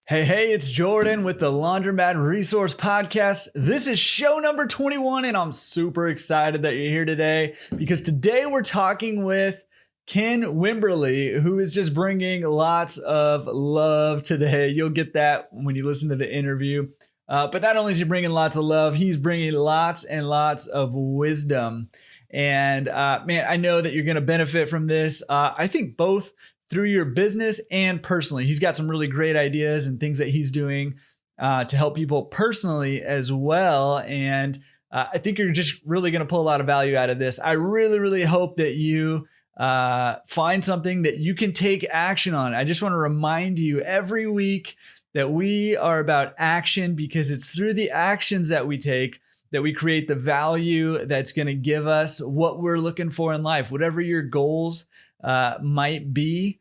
Hey, it's Jordan with the Laundromat Resource Podcast. This is show number 21, and I'm super excited that you're here today because today we're talking with Ken Wimberly, who is just bringing lots of love today. You'll get that when you listen to the interview. But not only is he bringing lots of love, he's bringing lots and lots of wisdom. And man, I know that you're going to benefit from this. I think both through your business and personally. He's got some really great ideas and things that he's doing to help people personally as well. And I think you're just really going to pull a lot of value out of this. I really, really hope that you find something that you can take action on. I just want to remind you every week that we are about action because it's through the actions that we take that we create the value that's going to give us what we're looking for in life. Whatever your goals might be,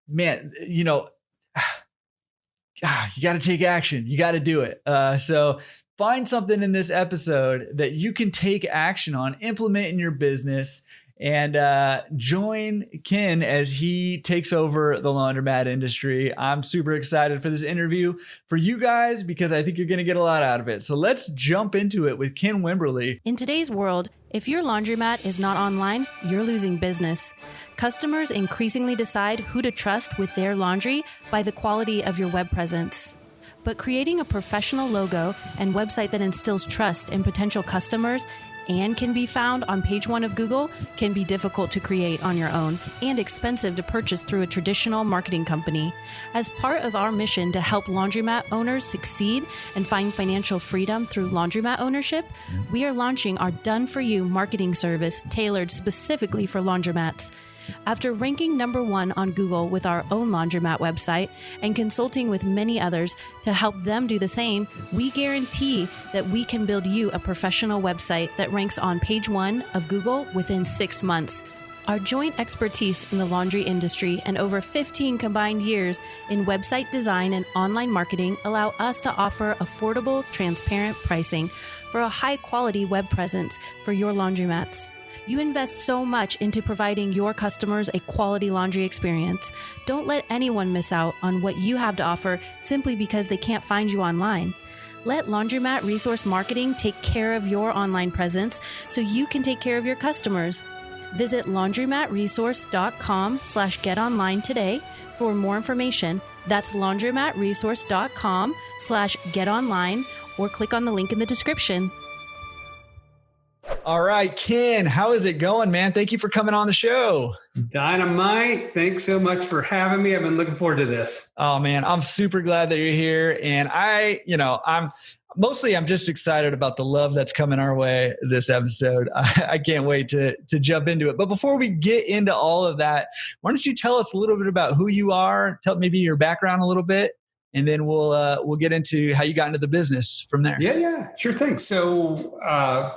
man, you know, you got to take action. You got to do it. So find something in this episode that you can take action on, implement in your business, and join Ken as he takes over the laundromat industry. I'm super excited for this interview for you guys because I think you're going to get a lot out of it. So let's jump into it with Ken Wimberly. In today's world, if your laundromat is not online, you're losing business. Customers increasingly decide who to trust with their laundry by the quality of your web presence. But creating a professional logo and website that instills trust in potential customers and can be found on page 1 of Google can be difficult to create on your own and expensive to purchase through a traditional marketing company. As part of our mission to help laundromat owners succeed and find financial freedom through laundromat ownership, we are launching our done-for-you marketing service tailored specifically for laundromats. After ranking number 1 on Google with our own laundromat website and consulting with many others to help them do the same, we guarantee that we can build you a professional website that ranks on page 1 of Google within 6 months. Our joint expertise in the laundry industry and over 15 combined years in website design and online marketing allow us to offer affordable, transparent pricing for a high-quality web presence for your laundromats. You invest so much into providing your customers a quality laundry experience. Don't let anyone miss out on what you have to offer simply because they can't find you online. Let Laundromat Resource Marketing take care of your online presence so you can take care of your customers. Visit laundromatresource.com/getonline today for more information. That's laundromatresource.com/getonline or click on the link in the description. All right, Ken, how is it going, man? Thank you for coming on the show. Dynamite. Thanks so much for having me. I've been looking forward to this. Oh man, I'm super glad that you're here. And I'm just excited about the love that's coming our way this episode. I can't wait to jump into it. But before we get into all of that, why don't you tell us a little bit about who you are, tell maybe your background a little bit, and then we'll get into how you got into the business from there. Yeah, sure thing. So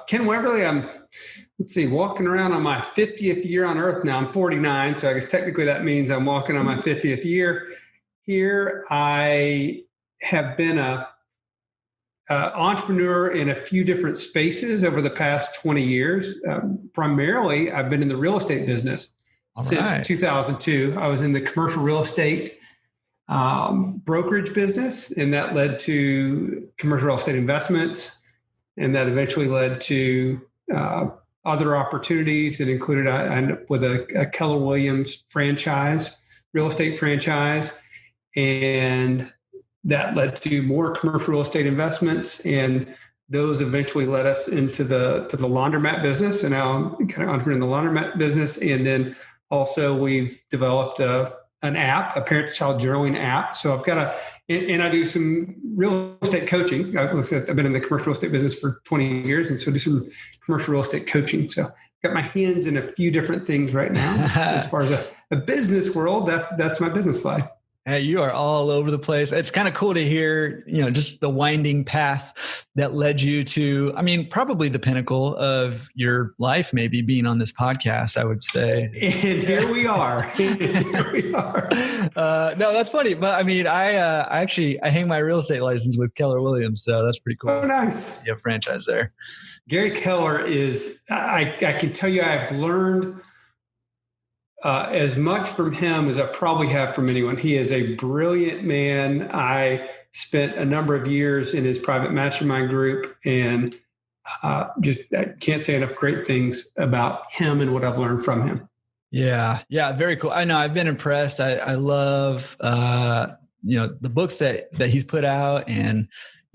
Ken Wimberly, I'm walking around on my 50th year on Earth now. I'm 49, so I guess technically that means I'm walking on my 50th year here. I have been a entrepreneur in a few different spaces over the past 20 years. Primarily, I've been in the real estate business since 2002. I was in the commercial real estate brokerage business, and that led to commercial real estate investments, and that eventually led to other opportunities. It included I ended up with a Keller Williams franchise, real estate franchise, and that led to more commercial real estate investments, and those eventually led us into the laundromat business. And now I'm kind of entrepreneur in the laundromat business, and then also we've developed an app, a parent-to-child journaling app. So I've got and I do some real estate coaching. I've been in the commercial real estate business for 20 years, and so I do some commercial real estate coaching. So I've got my hands in a few different things right now. As far as a business world, that's my business life. Hey, you are all over the place. It's kind of cool to hear, just the winding path that led you to, probably the pinnacle of your life, maybe being on this podcast, I would say. And here we are. No, that's funny. But I hang my real estate license with Keller Williams. So that's pretty cool. Oh, nice. You have a franchise there. Gary Keller is, I can tell you, I've learned as much from him as I probably have from anyone. He is a brilliant man. I spent a number of years in his private mastermind group, and I can't say enough great things about him and what I've learned from him. Yeah. Very cool. I know I've been impressed. I love, the books that he's put out, and,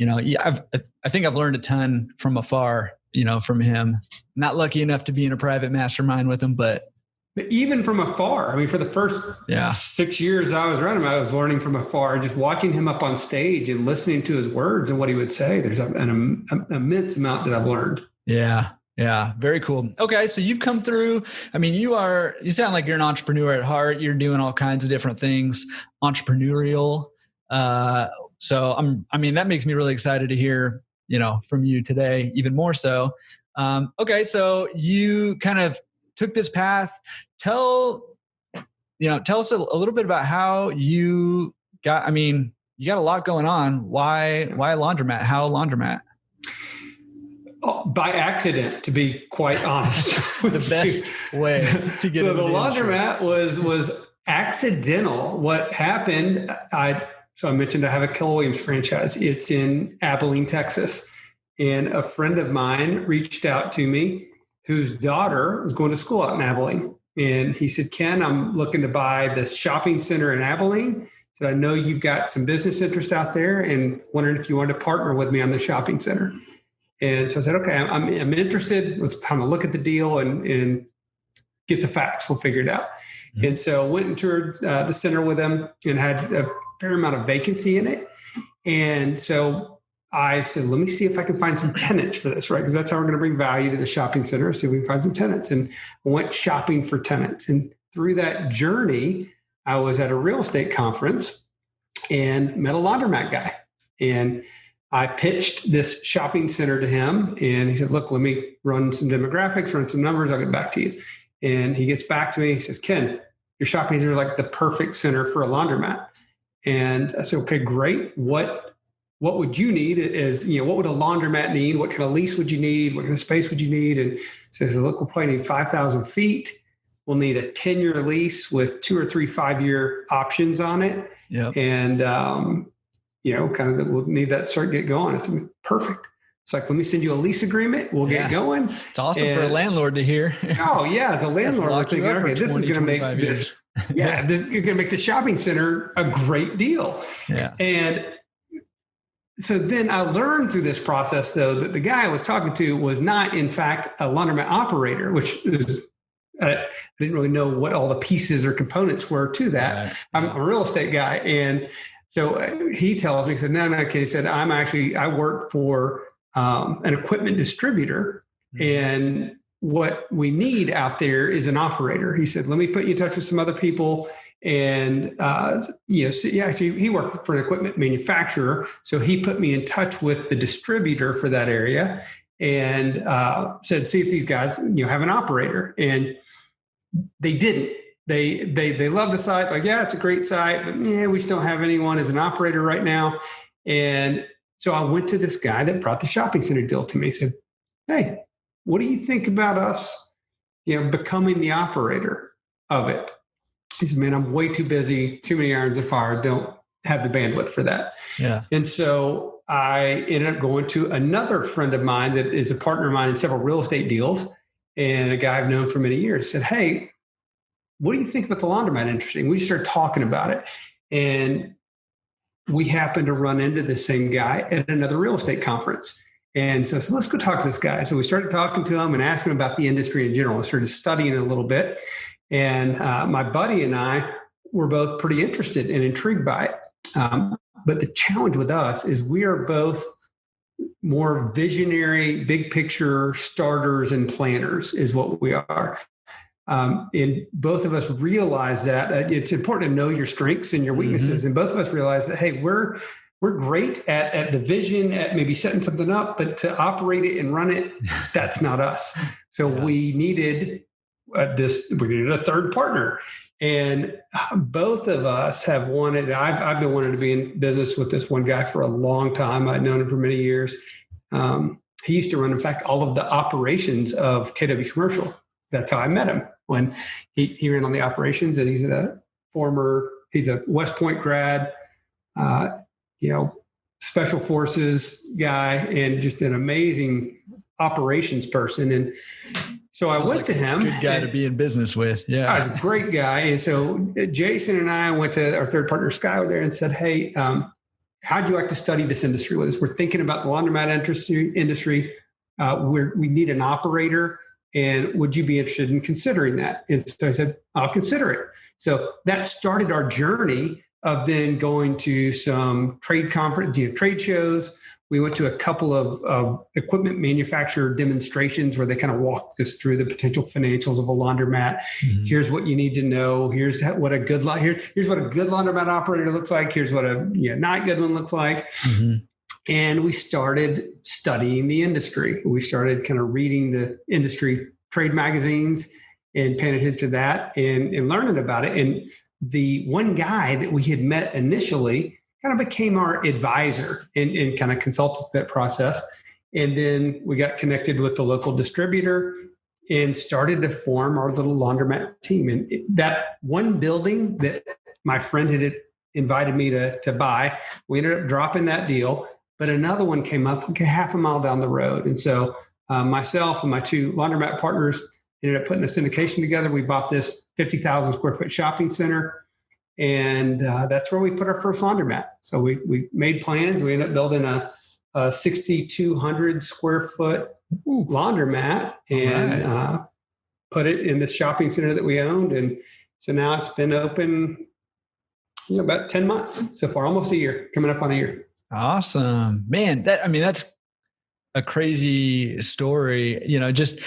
I think I've learned a ton from afar, from him. Not lucky enough to be in a private mastermind with him, but even from afar, I mean, for the first 6 years I was around him, I was learning from afar, just watching him up on stage and listening to his words and what he would say. There's an immense amount that I've learned. Yeah. Very cool. Okay. So you've come through, I mean, you sound like you're an entrepreneur at heart. You're doing all kinds of different things, entrepreneurial. So that makes me really excited to hear, from you today, even more so. Okay. So you kind of took this path. Tell us a little bit about how you got, you got a lot going on. Why Laundromat? How Laundromat? By accident, to be quite honest. The best way to get so the Laundromat was accidental. What happened, I mentioned I have a Keller Williams franchise. It's in Abilene, Texas. And a friend of mine reached out to me whose daughter was going to school out in Abilene. And he said, Ken, I'm looking to buy this shopping center in Abilene. So I know you've got some business interest out there and wondering if you want to partner with me on the shopping center. And so I said, okay, I'm interested. Let's kind of look at the deal and get the facts. We'll figure it out. Mm-hmm. And so I went and toured the center with him and had a fair amount of vacancy in it. And so I said, let me see if I can find some tenants for this, right? Because that's how we're going to bring value to the shopping center. So we can find some tenants. And I went shopping for tenants. And through that journey, I was at a real estate conference and met a laundromat guy. And I pitched this shopping center to him. And he said, look, let me run some demographics, run some numbers. I'll get back to you. And he gets back to me. He says, Ken, your shopping center is like the perfect center for a laundromat. And I said, okay, great. What would you need what would a laundromat need? What kind of lease would you need? What kind of space would you need? And so he says, look, we'll probably need 5,000 feet. We'll need a 10-year lease with 2 or 3 5-year options on it. Yep. And, we'll need that start get going. It's perfect. It's like, let me send you a lease agreement. We'll get going. It's awesome for a landlord to hear. Oh yeah. As a landlord, we're thinking, okay, this is going to make this, you're going to make the shopping center a great deal. Yeah. And so then I learned through this process, though, that the guy I was talking to was not, in fact, a laundromat operator, which is, I didn't really know what all the pieces or components were to that. Right. I'm a real estate guy. And so he tells me, he said, no, okay. He said, I work for an equipment distributor. Mm-hmm. And what we need out there is an operator. He said, let me put you in touch with some other people. And, he worked for an equipment manufacturer. So he put me in touch with the distributor for that area and said, see if these guys, have an operator. And they didn't. They love the site. Like, yeah, it's a great site, but we just don't have anyone as an operator right now. And so I went to this guy that brought the shopping center deal to me. He said, hey, what do you think about us, becoming the operator of it? He said, man, I'm way too busy, too many irons of fire, don't have the bandwidth for that. Yeah. And so I ended up going to another friend of mine that is a partner of mine in several real estate deals, and a guy I've known for many years said, hey, what do you think about the laundromat? Interesting. We started talking about it. And we happened to run into the same guy at another real estate conference. And so I said, let's go talk to this guy. So we started talking to him and asking him about the industry in general. I started studying it a little bit. And my buddy and I were both pretty interested and intrigued by it. But the challenge with us is we are both more visionary, big picture starters and planners is what we are. And both of us realize that it's important to know your strengths and your weaknesses. Mm-hmm. And both of us realize that, hey, we're great at the vision, at maybe setting something up, but to operate it and run it, that's not us. So we needed a third partner. And both of us have wanted, I've been wanting to be in business with this one guy for a long time. I'd known him for many years. He used to run, in fact, all of the operations of KW Commercial. That's how I met him. when he ran on the operations, and he's a West Point grad, special forces guy, and just an amazing operations person. And so I went to him. Good guy to be in business with. Yeah. He's a great guy. And so Jason and I went to our third partner, Sky, there and said, hey, how'd you like to study this industry with us? We're thinking about the laundromat industry. We need an operator. And would you be interested in considering that? And so I said, I'll consider it. So that started our journey of then going to some trade shows. We went to a couple of equipment manufacturer demonstrations where they kind of walked us through the potential financials of a laundromat. Mm-hmm. Here's what you need to know. Here's what a good laundromat operator looks like. Here's what a not good one looks like. Mm-hmm. And we started studying the industry. We started kind of reading the industry trade magazines and paying attention to that and learning about it. And the one guy that we had met initially kind of became our advisor and kind of consulted that process. And then we got connected with the local distributor and started to form our little laundromat team. And that one building that my friend had invited me to buy, we ended up dropping that deal. But another one came up like a half a mile down the road. And so myself and my two laundromat partners ended up putting a syndication together. We bought this 50,000 square foot shopping center. And that's where we put our first laundromat. So we made plans. We ended up building a 6,200 square foot laundromat and put it in the shopping center that we owned. And so now it's been open about 10 months so far, almost a year, coming up on a year. Awesome, man. That's a crazy story, just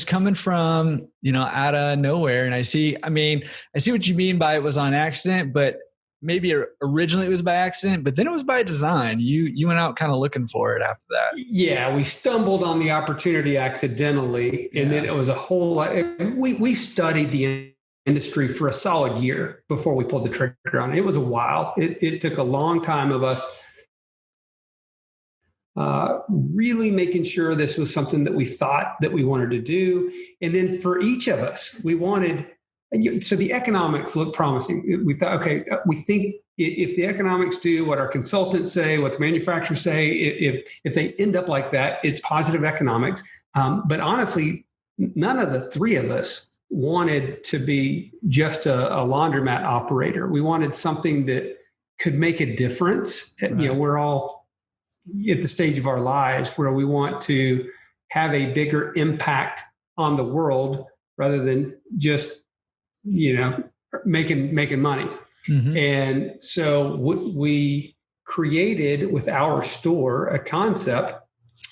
coming from, out of nowhere. And I see what you mean by it was on accident, but maybe originally it was by accident, but then it was by design. You went out kind of looking for it after that. Yeah. We stumbled on the opportunity accidentally. And then it was a whole lot. We studied the industry for a solid year before we pulled the trigger on it. It was a while. It took a long time of us really making sure this was something that we thought that we wanted to do. And then for each of us, we wanted, so the economics looked promising. We thought, okay, we think if the economics do what our consultants say, what the manufacturers say, if they end up like that, it's positive economics. But honestly, none of the three of us wanted to be just a laundromat operator. We wanted something that could make a difference. Right. We're all at the stage of our lives where we want to have a bigger impact on the world rather than just, making money. Mm-hmm. And so we created with our store a concept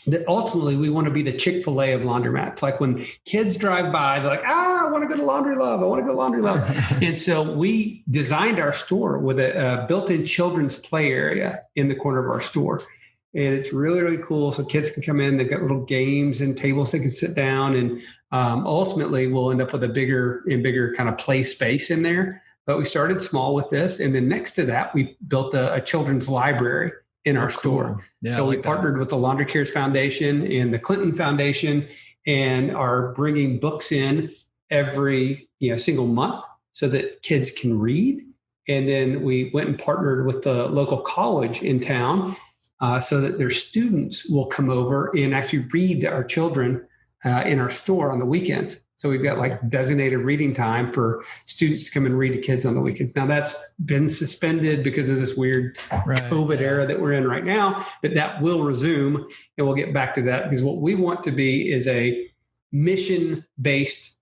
that ultimately we want to be the Chick-fil-A of laundromats. Like when kids drive by, they're like, I want to go to Laundry Luv. I want to go to Laundry Luv. And so we designed our store with a built-in children's play area in the corner of our store. And it's really, really cool. So kids can come in, they've got little games and tables they can sit down. And ultimately we'll end up with a bigger kind of play space in there. But we started small with this. And then next to that, we built a children's library in our store. Cool. Yeah, so we partnered with the Laundry Cares Foundation and the Clinton Foundation and are bringing books in every single month so that kids can read. And then we went and partnered with the local college in town so that their students will come over and actually read to our children in our store on the weekends. So we've got like designated reading time for students to come and read to kids on the weekends. Now that's been suspended because of this weird COVID era that we're in right now, but that will resume and we'll get back to that because what we want to be is a mission-based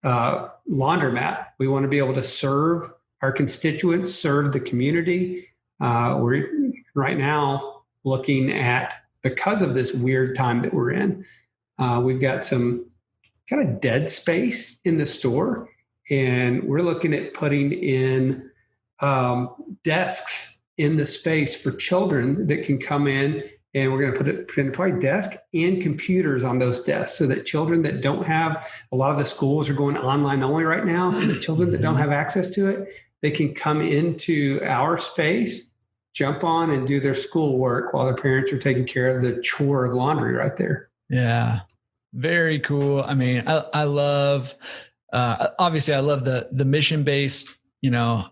laundromat. We want to be able to serve our constituents, serve the community. We're right now looking at, because of this weird time that we're in, we've got some kind of dead space in the store. And we're looking at putting in desks in the space for children that can come in, and we're going to put in probably desk and computers on those desks so that children that don't have, a lot of the schools are going online only right now. So the children that don't have access to it, they can come into our space, jump on and do their schoolwork while their parents are taking care of the chore of laundry right there. Yeah. Very cool. I mean, I love, obviously I love the mission-based,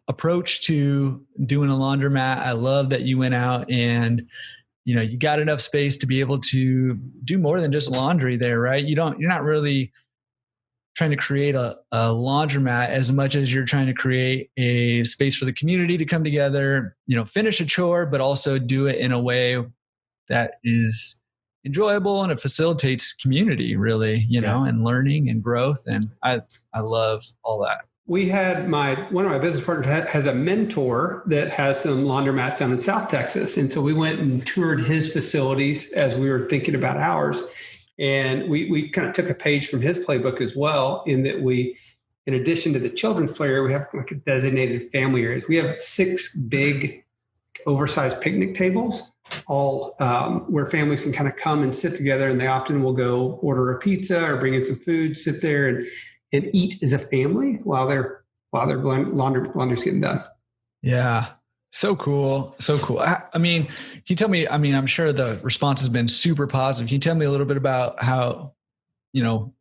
approach to doing a laundromat. I love that you went out and, you got enough space to be able to do more than just laundry there, right? You're not really trying to create a laundromat as much as you're trying to create a space for the community to come together, finish a chore, but also do it in a way that is enjoyable and it facilitates community really, and learning and growth. And I love all that. We had one of my business partners has a mentor that has some laundromats down in South Texas. And so we went and toured his facilities as we were thinking about ours. And we kind of took a page from his playbook as well, in that we, in addition to the children's play area, we have like a designated family areas. We have 6 big oversized picnic tables, all where families can kind of come and sit together, and they often will go order a pizza or bring in some food, sit there and eat as a family while their laundry's getting done. Yeah. So cool. So cool. I mean, can you tell me, I'm sure the response has been super positive. Can you tell me a little bit about how,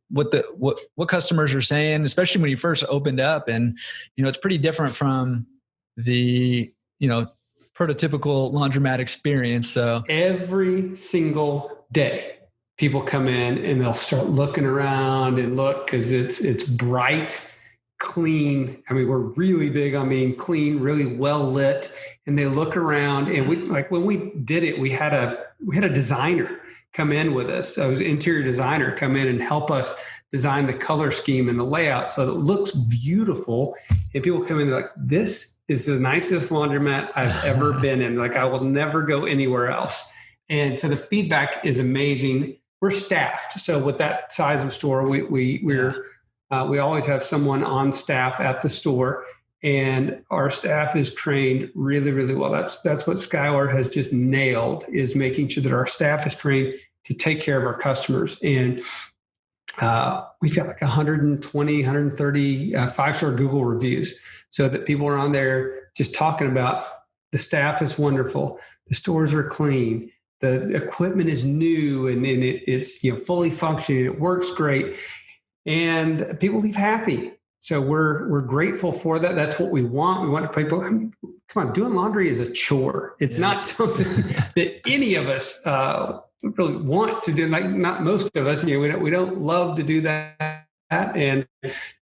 what customers are saying, especially when you first opened up, and, it's pretty different from the, prototypical laundromat experience. So every single day people come in and they'll start looking around and look, because it's bright, clean. I mean, we're really big on being clean, really well lit. And they look around, and when we did it, we had a designer come in with us. So it was an interior designer come in and help us design the color scheme and the layout so that it looks beautiful. And people come in, they're like, this is the nicest laundromat I've ever been in. Like, I will never go anywhere else. And so the feedback is amazing. We're staffed. So with that size of store, we always have someone on staff at the store, and our staff is trained really, really well. That's what Skylar has just nailed, is making sure that our staff is trained to take care of our customers. And we've got like 120, 130 5-star Google reviews, so that people are on there just talking about the staff is wonderful, the stores are clean, the equipment is new, and it's fully functioning, it works great, and people leave happy. So we're grateful for that. That's what we want. We want people, come on, doing laundry is a chore. It's not something that any of us really want to do. Like, not most of us, we don't love to do that. And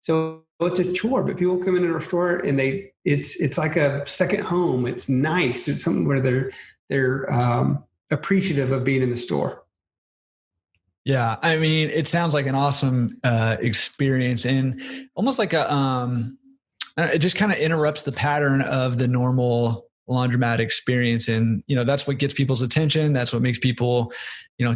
so it's a chore, but people come into our store and it's like a second home. It's nice. It's something where they're appreciative of being in the store. Yeah. I mean, it sounds like an awesome experience, and almost like it just kind of interrupts the pattern of the normal laundromat experience. And, that's what gets people's attention. That's what makes people,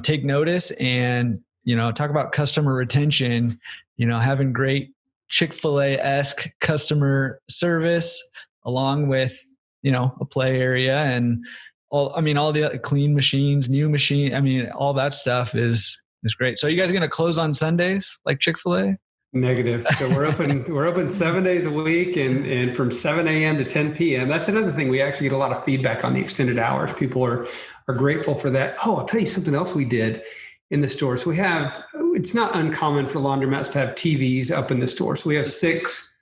take notice, and, talk about customer retention, having great Chick-fil-A-esque customer service, along with, a play area and all the clean machines, new machine. All that stuff is great. So are you guys going to close on Sundays like Chick-fil-A? Negative. So we're open 7 days a week, and from 7 a.m. to 10 p.m. That's another thing. We actually get a lot of feedback on the extended hours. People are grateful for that. Oh, I'll tell you something else we did in the store. So it's not uncommon for laundromats to have TVs up in the store. So we have 6,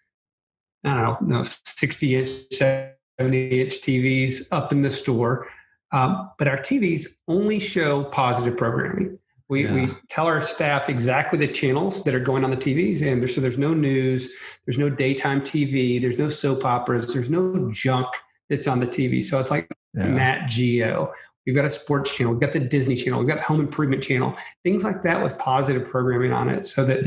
60-inch, 70-inch TVs up in the store. But our TVs only show positive programming. We tell our staff exactly the channels that are going on the TVs, and so there's no news, there's no daytime TV, there's no soap operas, there's no junk that's on the TV. So it's like Nat Geo. We've got a sports channel, we've got the Disney channel, we've got the home improvement channel, things like that with positive programming on it. So that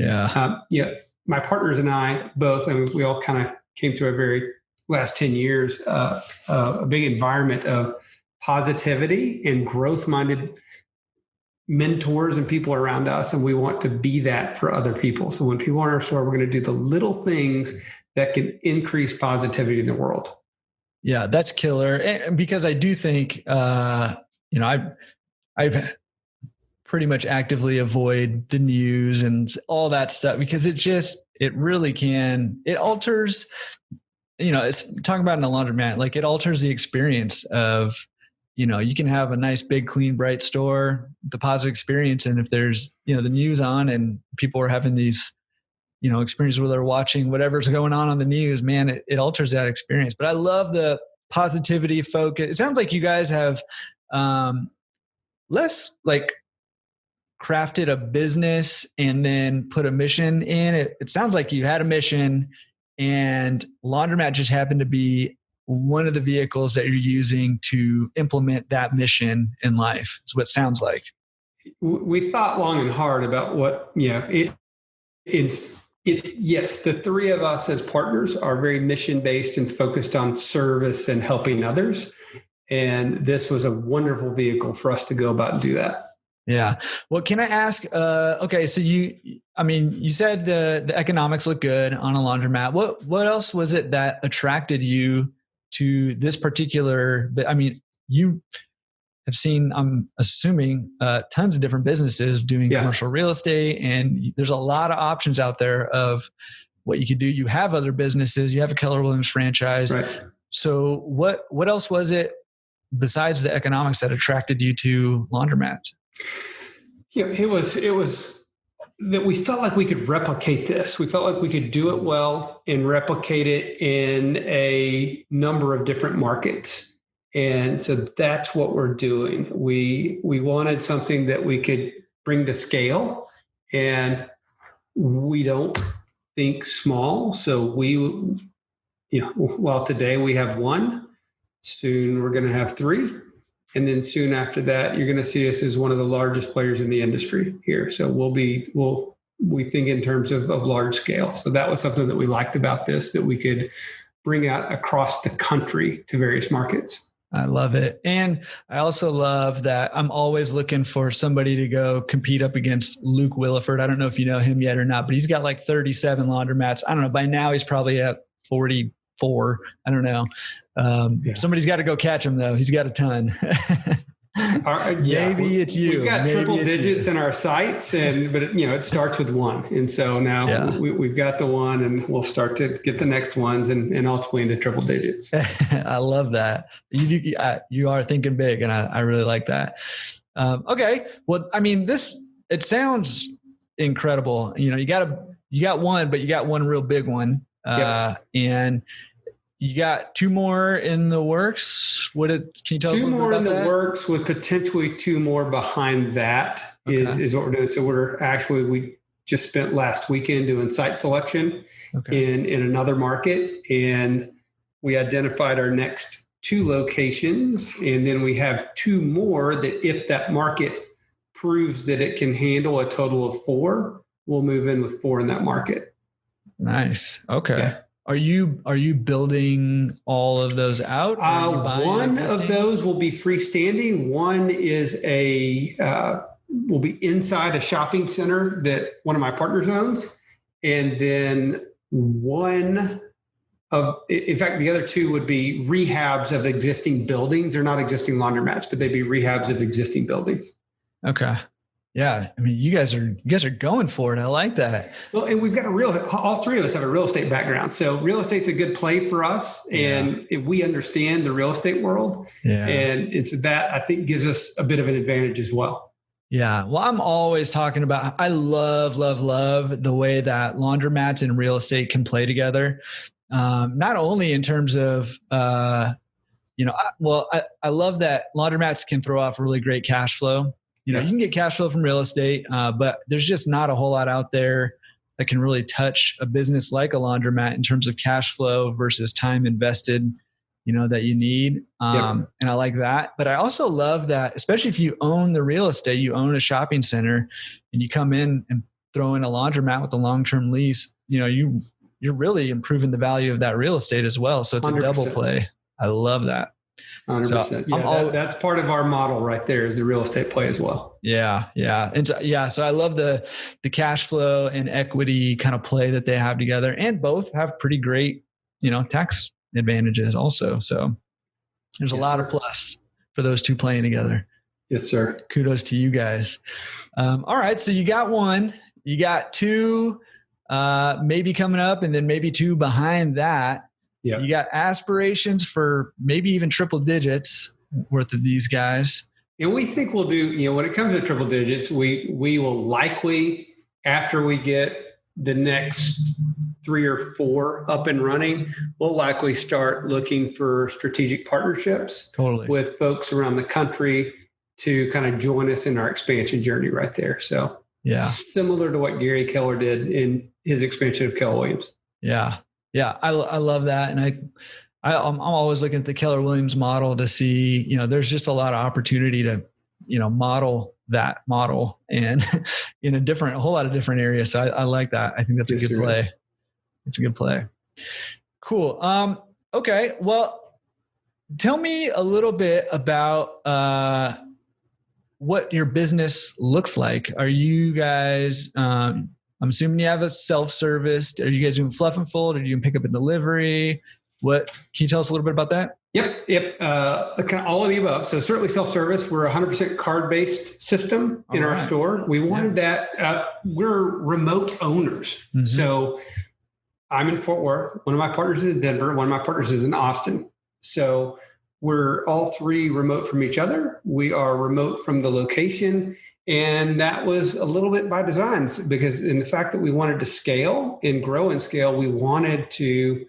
my partners and I both, we all kind of came through a very last 10 years, a big environment of positivity and growth-minded mentors and people around us, and we want to be that for other people. So when people are in our store, we're going to do the little things that can increase positivity in the world. Yeah, that's killer. And because I do think, I pretty much actively avoid the news and all that stuff, because it really can, it alters, it's talking about in a laundromat, like it alters the experience of you can have a nice, big, clean, bright store, the positive experience. And if there's, the news on and people are having these, experiences where they're watching whatever's going on the news, man, it alters that experience. But I love the positivity focus. It sounds like you guys have less like crafted a business and then put a mission in it. It sounds like you had a mission and Laundromat just happened to be one of the vehicles that you're using to implement that mission in life. Is what it sounds like. We thought long and hard about what, it's yes, the three of us as partners are very mission-based and focused on service and helping others. And this was a wonderful vehicle for us to go about and do that. Yeah. Well, can I ask, okay, so you said the economics look good on a laundromat. What else was it that attracted you to this particular, you have seen, I'm assuming, tons of different businesses doing commercial real estate, and there's a lot of options out there of what you could do. You have other businesses, you have a Keller Williams franchise. Right. So what else was it besides the economics that attracted you to Laundromat? Yeah, it was that we felt like we could replicate this. We felt like we could do it well and replicate it in a number of different markets. And so that's what we're doing. We wanted something that we could bring to scale, and we don't think small. So today we have one, soon we're going to have three. And then soon after that, you're going to see us as one of the largest players in the industry here. So we think in terms of large scale. So that was something that we liked about this, that we could bring out across the country to various markets. I love it. And I also love that I'm always looking for somebody to go compete up against Luke Williford. I don't know if you know him yet or not, but he's got like 37 laundromats. I don't know. By now he's probably at 44. I don't know. Somebody's got to go catch him though. He's got a ton. Maybe it's you. We've got triple digits in our sights, but it starts with one. And so now we've got the one, and we'll start to get the next ones and ultimately into triple digits. I love that. You are thinking big, and I really like that. Okay. Well, it sounds incredible. You got one, but you got one real big one. And you got two more in the works. Can you tell us a little bit about that? Two more in the works with potentially two more behind that is what we're doing. So we just spent last weekend doing site selection in another market, and we identified our next two locations. And then we have two more that if that market proves that it can handle a total of four, we'll move in with four in that market. Nice. Okay. Yeah. Are you building all of those out? One of those will be freestanding. One is will be inside a shopping center that one of my partners owns. And then the other two would be rehabs of existing buildings. They're not existing laundromats, but they'd be rehabs of existing buildings. Okay. Yeah. You guys are going for it. I like that. Well, and we've got all three of us have a real estate background. So real estate's a good play for us, and we understand the real estate world. Yeah. And it's that I think gives us a bit of an advantage as well. Yeah. Well, I'm always talking about, I love the way that laundromats and real estate can play together. Not only in terms of, I love that laundromats can throw off really great cash flow. You can get cash flow from real estate, but there's just not a whole lot out there that can really touch a business like a laundromat in terms of cash flow versus time invested, that you need. And I like that. But I also love that, especially if you own the real estate, you own a shopping center, and you come in and throw in a laundromat with a long-term lease, you're really improving the value of that real estate as well. So it's 100%. A double play. I love that. 100%. So that's part of our model right there, is the real estate play as well. Yeah. Yeah. And so I love the cash flow and equity kind of play that they have together, and both have pretty great, tax advantages also. So there's a lot of plus for those two playing together. Yes, sir. Kudos to you guys. All right. So you got one, you got two, maybe coming up, and then maybe two behind that. Yeah. You got aspirations for maybe even triple digits. worth of these guys. And we think we'll do, when it comes to triple digits, we will likely, after we get the next 3 or 4 up and running, we'll likely start looking for strategic partnerships with folks around the country to kind of join us in our expansion journey right there. So similar to what Gary Keller did in his expansion of Keller Williams. Yeah. Yeah. I love that. And I'm always looking at the Keller Williams model to see, there's just a lot of opportunity to, model that model and in a whole lot of different areas. So I like that. I think that's a good play. It's a good play. Cool. Okay. Well, tell me a little bit about, what your business looks like. Are you guys, I'm assuming you have a self-service. Are you guys doing fluff and fold? Or do you pick up and delivery? Can you tell us a little bit about that? Yep. Kind of all of the above. So certainly self-service. We're a 100% card-based system in our store. We wanted that. We're remote owners. Mm-hmm. So I'm in Fort Worth. One of my partners is in Denver. One of my partners is in Austin. So we're all 3 remote from each other. We are remote from the location. And that was a little bit by design, because in the fact that we wanted to scale and grow and scale, we wanted to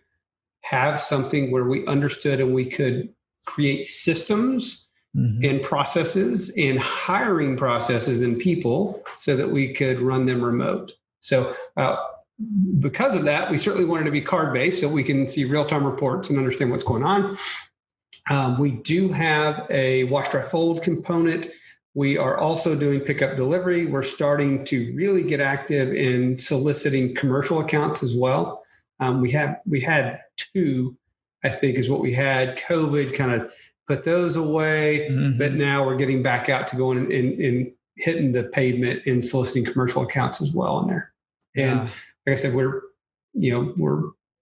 have something where we understood and we could create systems and processes and hiring processes and people so that we could run them remote. So because of that, we certainly wanted to be card-based so we can see real-time reports and understand what's going on. We do have a wash, dry, fold component. We are also doing pickup delivery. We're starting to really get active in soliciting commercial accounts as well. We had 2, I think is what we had. COVID kind of put those away, but now we're getting back out to going and hitting the pavement and soliciting commercial accounts as well in there. And like I said, we're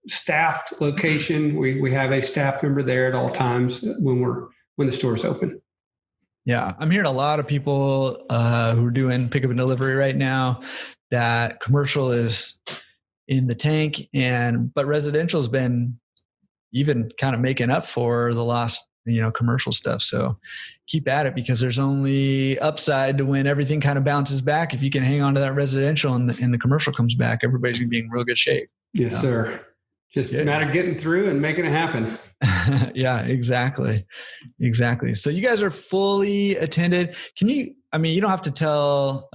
staffed location. We have a staff member there at all times when the store's open. Yeah. I'm hearing a lot of people who are doing pickup and delivery right now that commercial is in the tank, but residential has been even kind of making up for the lost, commercial stuff. So keep at it, because there's only upside to when everything kind of bounces back. If you can hang on to that residential and the commercial comes back, everybody's gonna be in real good shape. Yes, sir. Just a matter of getting through and making it happen. Yeah, exactly. So you guys are fully attended. You don't have to tell,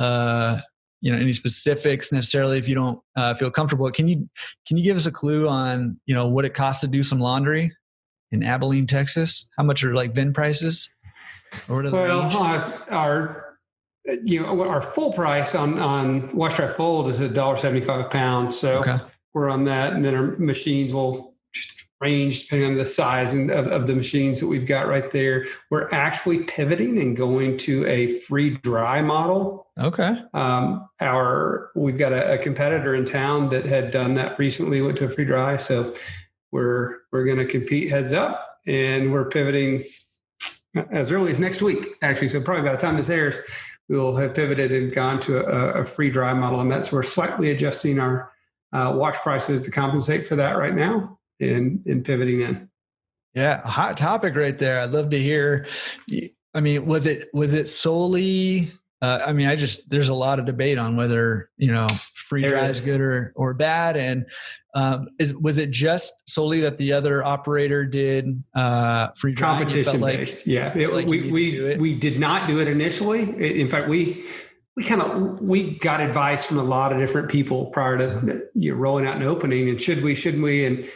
any specifics necessarily if you don't feel comfortable. Can you give us a clue on, what it costs to do some laundry in Abilene, Texas? How much are like VIN prices? Or our full price on wash, dry, fold is $1.75 a pound. So we're on that. And then our machines will range depending on the size of the machines that we've got right there. We're actually pivoting and going to a free dry model. Okay. We've got a competitor in town that had done that recently, went to a free dry. So we're going to compete heads up, and we're pivoting as early as next week, actually. So probably by the time this airs, we will have pivoted and gone to a free dry model. And that's, we're slightly adjusting our wash prices to compensate for that right now and pivoting in. Yeah. A hot topic right there. I'd love to hear. Was it solely, there's a lot of debate on whether, free dry is good or bad. And was it just solely that the other operator did free dry? Competition based. Yeah. We did not do it initially. In fact, we got advice from a lot of different people prior to rolling out and opening. And shouldn't we? And,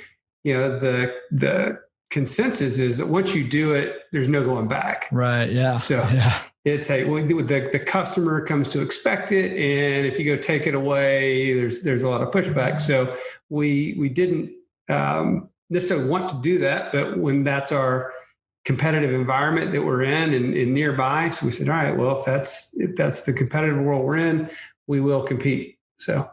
the consensus is that once you do it, there's no going back. Right. Yeah. So it's the customer comes to expect it. And if you go take it away, there's a lot of pushback. So we didn't necessarily want to do that, but when that's our competitive environment that we're in and nearby, so we said, all right, well, if that's the competitive world we're in, we will compete. So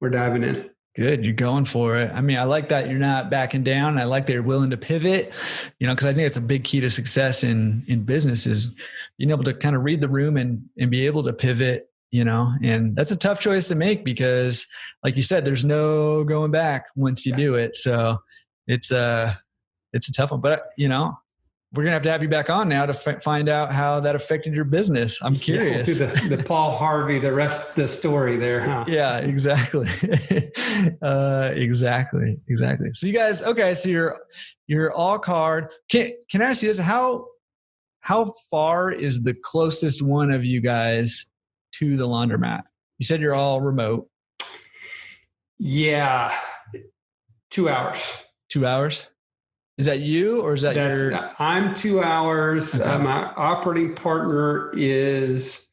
we're diving in. Good. You're going for it. I like that you're not backing down. I like that you're willing to pivot, because I think it's a big key to success in business is being able to kind of read the room and be able to pivot, and that's a tough choice to make because like you said, there's no going back once you do it. So it's a tough one, but we're going to have you back on now to find out how that affected your business. I'm curious. Yeah, we'll do the Paul Harvey, the rest of the story there, huh? Yeah, exactly. Exactly. So you guys, okay. So you're all card. Can I ask you this? How far is the closest one of you guys to the laundromat? You said you're all remote. Yeah. 2 hours. 2 hours? Is that you or is that I'm 2 hours. Okay. My operating partner is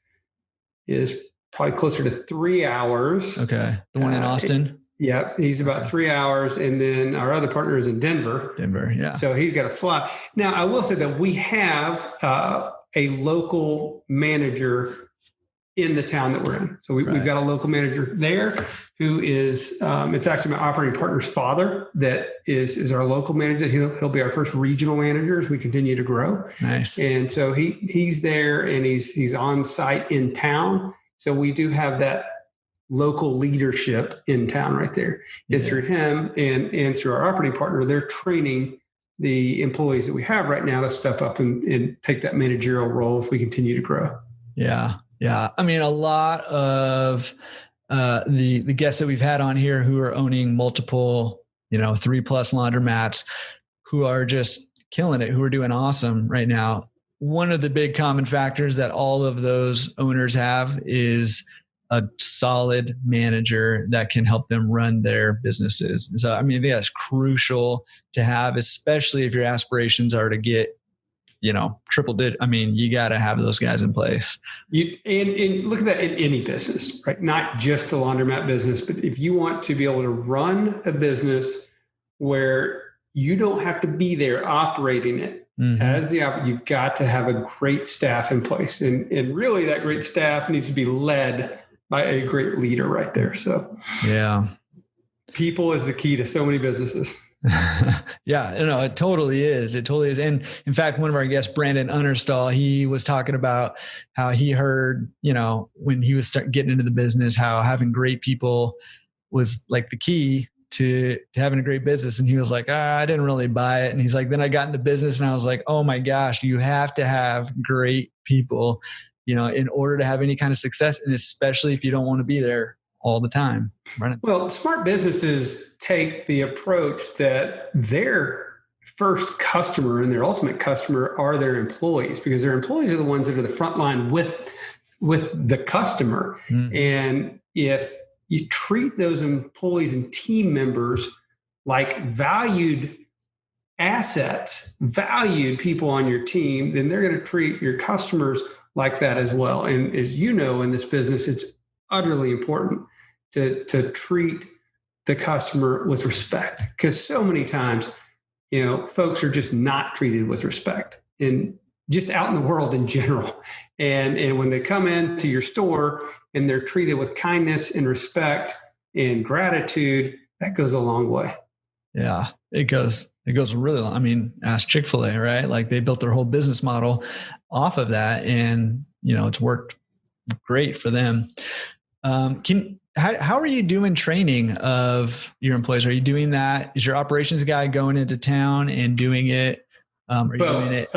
probably closer to 3 hours. Okay. The one in Austin? Yeah, he's about 3 hours. And then our other partner is in Denver. Yeah. So he's got to fly. Now, I will say that we have a local manager in the town that we're in. So we've got a local manager there who is, it's actually my operating partner's father that is our local manager. He'll be our first regional manager as we continue to grow. Nice. And so he's there and he's on site in town. So we do have that local leadership in town right there. And through him and through our operating partner, they're training the employees that we have right now to step up and take that managerial role as we continue to grow. Yeah. Yeah. I mean, a lot of the guests that we've had on here who are owning multiple, 3+ laundromats, who are just killing it, who are doing awesome right now. One of the big common factors that all of those owners have is a solid manager that can help them run their businesses. So, I mean, that's crucial to have, especially if your aspirations are to get triple digit. I mean, you got to have those guys in place. And look at that in any business, right? Not just the laundromat business, but if you want to be able to run a business where you don't have to be there operating it as you've got to have a great staff in place. And really that great staff needs to be led by a great leader right there. So yeah, people is the key to so many businesses. Yeah, it totally is. It totally is. And in fact, one of our guests, Brandon Understall, he was talking about how he heard, when he was getting into the business, how having great people was like the key to having a great business. And he was like, I didn't really buy it. And he's like, then I got into business and I was like, oh my gosh, you have to have great people, in order to have any kind of success. And especially if you don't want to be there all the time. Right? Well, smart businesses take the approach that their first customer and their ultimate customer are their employees, because their employees are the ones that are the front line with the customer. And if you treat those employees and team members like valued assets, valued people on your team, then they're going to treat your customers like that as well. And as you know, in this business, it's utterly important to treat the customer with respect, because so many times, folks are just not treated with respect, and just out in the world in general. And when they come into your store and they're treated with kindness and respect and gratitude, that goes a long way. Yeah, it goes really long. I mean, ask Chick-fil-A, right? Like they built their whole business model off of that, and it's worked great for them. How are you doing training of your employees? Are you doing that? Is your operations guy going into town and doing it? Are you doing it?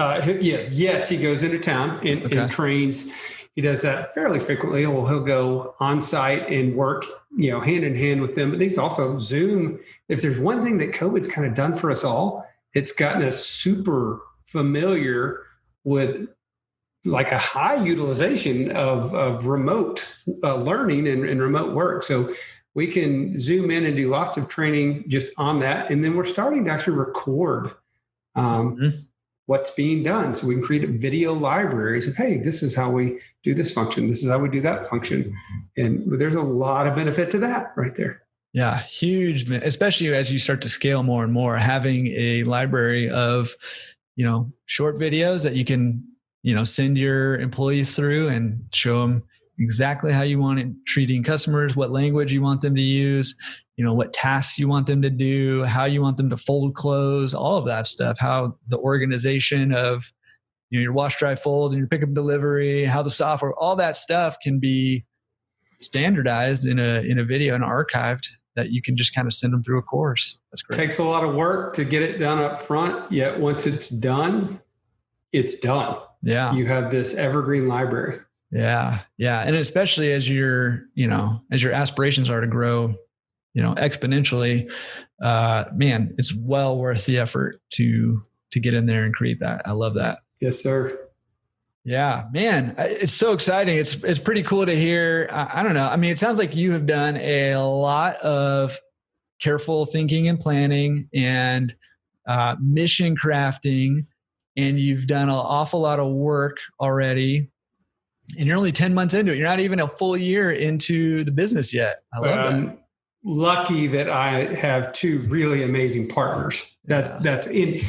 Yes, he goes into town and trains. He does that fairly frequently. He'll go on site and work, hand in hand with them. But he's also Zoom. If there's one thing that COVID's kind of done for us all, it's gotten us super familiar with like a high utilization of remote learning and remote work. So we can Zoom in and do lots of training just on that. And then we're starting to actually record what's being done. So we can create video libraries of, hey, this is how we do this function. This is how we do that function. And there's a lot of benefit to that right there. Yeah, huge, especially as you start to scale more and more, having a library of, short videos that you can send your employees through and show them exactly how you want it treating customers, what language you want them to use, what tasks you want them to do, how you want them to fold clothes, all of that stuff, how the organization of your wash, dry, fold and your pickup delivery, how the software, all that stuff can be standardized in a video and archived that you can just kind of send them through a course. That's great. It takes a lot of work to get it done up front, yet once it's done, it's done. Yeah. You have this evergreen library. Yeah. Yeah. And especially as your aspirations are to grow, exponentially, man, it's well worth the effort to get in there and create that. I love that. Yes, sir. Yeah, man, it's so exciting. It's pretty cool to hear. I don't know. I mean, it sounds like you have done a lot of careful thinking and planning and mission crafting, and you've done an awful lot of work already. And you're only 10 months into it. You're not even a full year into the business yet. I love that. Lucky that I have two really amazing partners. That's in.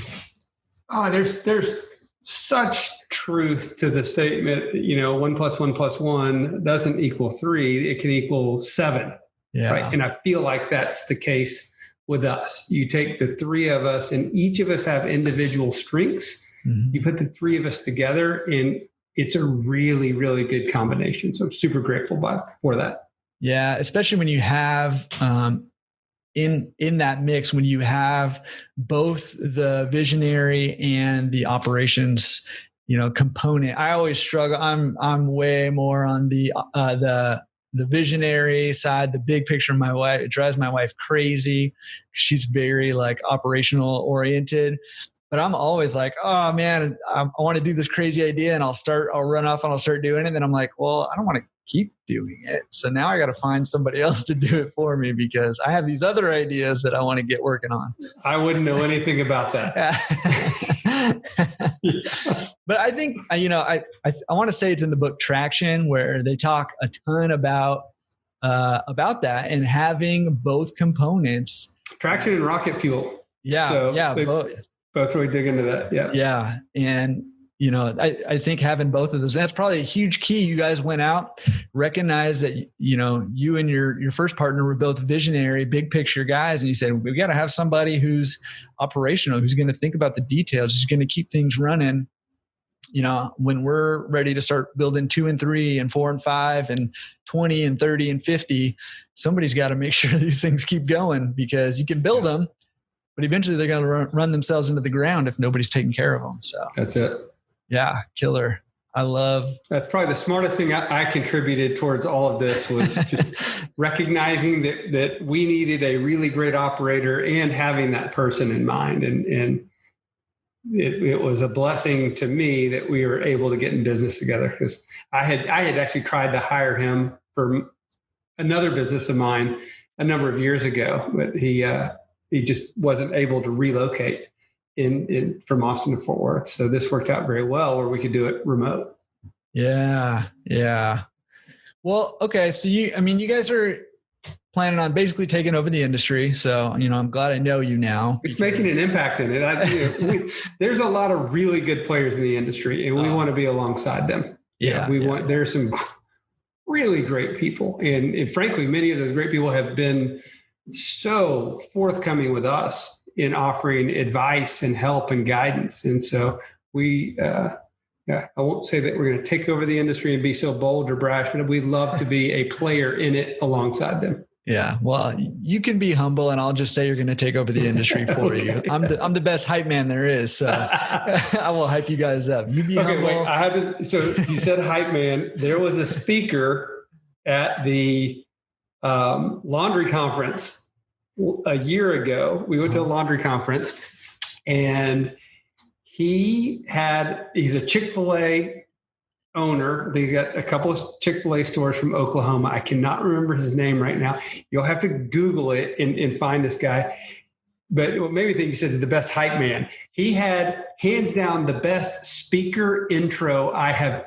There's such truth to the statement. 1 + 1 + 1 doesn't equal 3. It can equal 7. Yeah. Right. And I feel like that's the case with us. You take the three of us, and each of us have individual strengths. Mm-hmm. You put the three of us together, and it's a really, really good combination. So I'm super grateful for that. Yeah, especially when you have in that mix, when you have both the visionary and the operations, component. I always struggle. I'm way more on the visionary side, the big picture. My wife, it drives my wife crazy. She's very operational oriented. But I'm always like, oh man, I want to do this crazy idea, and I'll run off and I'll start doing it. And then I'm like, well, I don't want to keep doing it. So now I got to find somebody else to do it for me because I have these other ideas that I want to get working on. I wouldn't know anything about that. But I think, I want to say it's in the book Traction, where they talk a ton about that and having both components. Traction and rocket fuel. Yeah. So both really dig into that. Yeah. Yeah. And, I think having both of those, that's probably a huge key. You guys went out, recognized that, you and your first partner were both visionary, big picture guys. And you said, we got to have somebody who's operational, who's going to think about the details, who's going to keep things running. When we're ready to start building 2 and 3 and 4 and 5 and 20 and 30 and 50, somebody's got to make sure these things keep going, because you can build them, but eventually they're going to run themselves into the ground if nobody's taking care of them. So that's it. Yeah. Killer. That's probably the smartest thing I contributed towards all of this, was just recognizing that we needed a really great operator and having that person in mind. And it was a blessing to me that we were able to get in business together, because I had actually tried to hire him for another business of mine a number of years ago, but he just wasn't able to relocate from Austin to Fort Worth. So this worked out very well, where we could do it remote. Yeah. Yeah. Well, okay. So you guys are planning on basically taking over the industry. So, I'm glad I know you now. It's making an impact in it. There's a lot of really good players in the industry, and we want to be alongside them. There's some really great people. And frankly, many of those great people have been so forthcoming with us in offering advice and help and guidance. And so I won't say that we're going to take over the industry and be so bold or brash, but we'd love to be a player in it alongside them. Yeah. Well, you can be humble, and I'll just say you're going to take over the industry for you. I'm the best hype man there is. So I will hype you guys up. You be humble. Wait, so you said hype man. There was a speaker at the laundry conference a year ago. We went to a laundry conference, and he's a Chick-fil-A owner. He's got a couple of Chick-fil-A stores from Oklahoma. I cannot remember his name right now. You'll have to Google it and find this guy. But what made me think, you said the best hype man. He had hands down the best speaker intro I have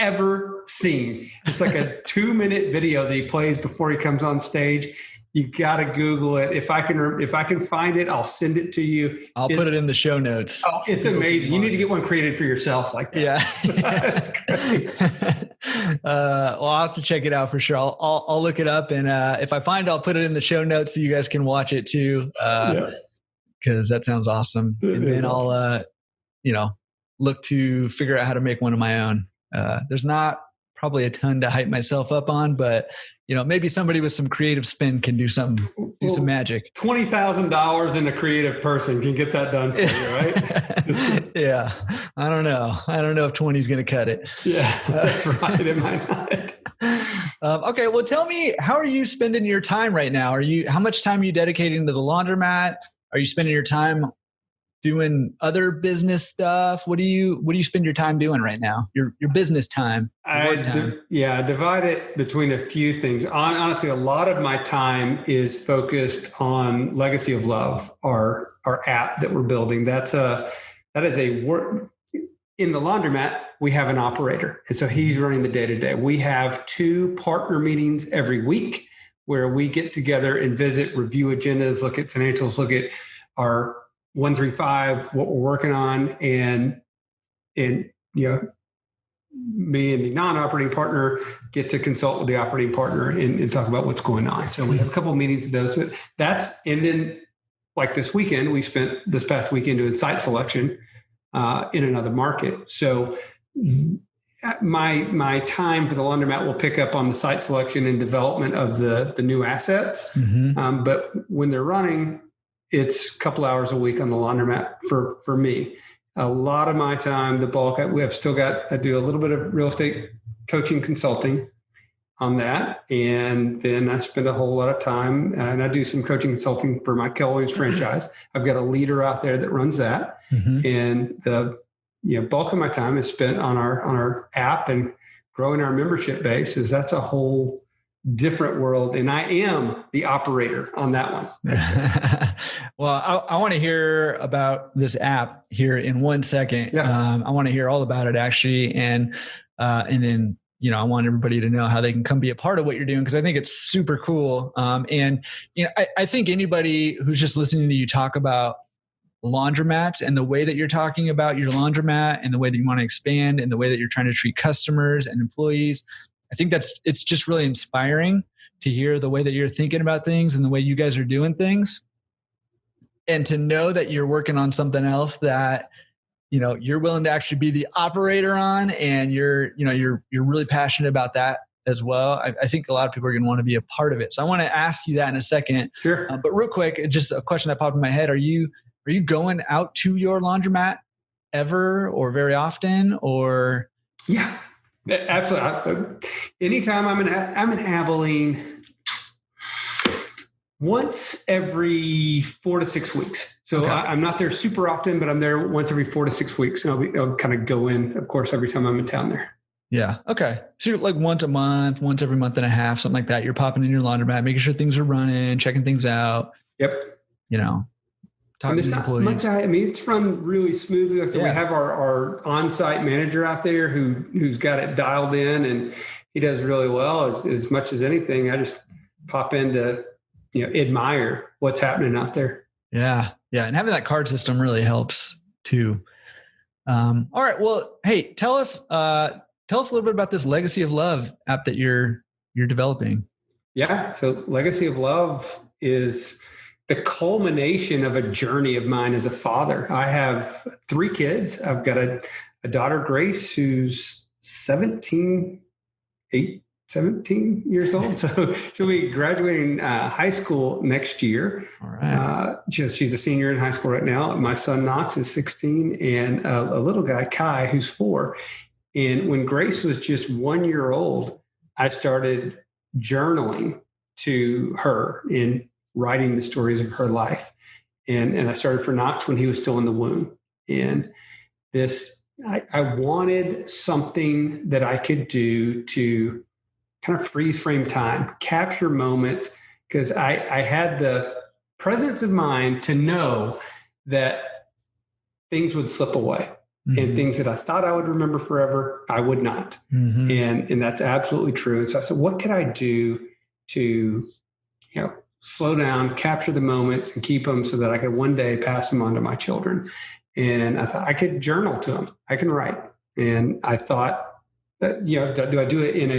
ever seen. It's like a 2-minute video that he plays before he comes on stage. You got to Google it. If I can find it, I'll send it to you. I'll put it in the show notes. Oh, it's amazing. You need to get one created for yourself like that. Yeah. That's great. Well, I'll have to check it out for sure. I'll look it up, and if I find it, I'll put it in the show notes so you guys can watch it too. Because that sounds awesome. And then I'll look to figure out how to make one of my own. There's not probably a ton to hype myself up on, but maybe somebody with some creative spin can do some magic. $20,000 in a creative person can get that done for you, right? Yeah. I don't know if 20 is going to cut it. Yeah, that's right. It might not. Okay. Well, tell me, how are you spending your time right now? How much time are you dedicating to the laundromat? Are you spending your time doing other business stuff? What do you spend your time doing right now? Your business time. I divide it between a few things. Honestly, a lot of my time is focused on Legacy of Love, our app that we're building. That is a work in the laundromat. We have an operator, and so he's running the day-to-day. We have 2 partner meetings every week where we get together and visit, review agendas, look at financials, look at our 135, what we're working on, and me and the non-operating partner get to consult with the operating partner and talk about what's going on. So we have a couple of meetings of those. And then like this weekend, we spent this past weekend doing site selection in another market. So my time for the laundromat will pick up on the site selection and development of the new assets. Mm-hmm. But when they're running, it's a couple hours a week on the laundromat for me. A lot of my time, the bulk, I do a little bit of real estate coaching consulting on that. And then I spend a whole lot of time, and I do some coaching consulting for my Keller Williams franchise. I've got a leader out there that runs that. Mm-hmm. And the bulk of my time is spent on our app and growing our membership base. That's a whole different world. And I am the operator on that one. Well, I want to hear about this app here in 1 second. Yeah. I want to hear all about it actually. And then, I want everybody to know how they can come be a part of what you're doing, because I think it's super cool. And I think anybody who's just listening to you talk about laundromats and the way that you're talking about your laundromat and the way that you want to expand and the way that you're trying to treat customers and employees, I think it's just really inspiring to hear the way that you're thinking about things and the way you guys are doing things, and to know that you're working on something else that, you're willing to actually be the operator on, and you're really passionate about that as well. I think a lot of people are going to want to be a part of it. So I want to ask you that in a second. Sure. But real quick, just a question that popped in my head. Are you going out to your laundromat ever or very often, or? Yeah. Absolutely. Anytime I'm in Abilene, once every 4 to 6 weeks. So okay. I'm not there super often, but I'm there once every 4 to 6 weeks. And I'll kind of go in, of course, every time I'm in town there. Yeah. Okay. So you're like once a month, once every month and a half, something like that. You're popping in your laundromat, making sure things are running, checking things out. Yep. Talking to the employees. It's run really smoothly. We have our on-site manager out there who's got it dialed in, and he does really well. As much as anything, I just pop in to, admire what's happening out there. Yeah. Yeah. And having that card system really helps too. All right. Well, hey, tell us a little bit about this Legacy of Love app that you're developing. Yeah. So Legacy of Love is the culmination of a journey of mine as a father. I have 3 kids. I've got a daughter, Grace, who's 17 years old. So she'll be graduating high school next year. All right. She's a senior in high school right now. My son, Knox, is 16, and a little guy, Kai, who's 4. And when Grace was just 1 year old, I started journaling to her in writing the stories of her life. And I started for Knox when he was still in the womb. And I wanted something that I could do to kind of freeze frame time, capture moments, because I had the presence of mind to know that things would slip away. Mm-hmm. And things that I thought I would remember forever, I would not. Mm-hmm. And that's absolutely true. And so I said, what could I do to, slow down, capture the moments and keep them so that I could one day pass them on to my children? And I thought I could journal to them. I can write. And I thought that, do I do it in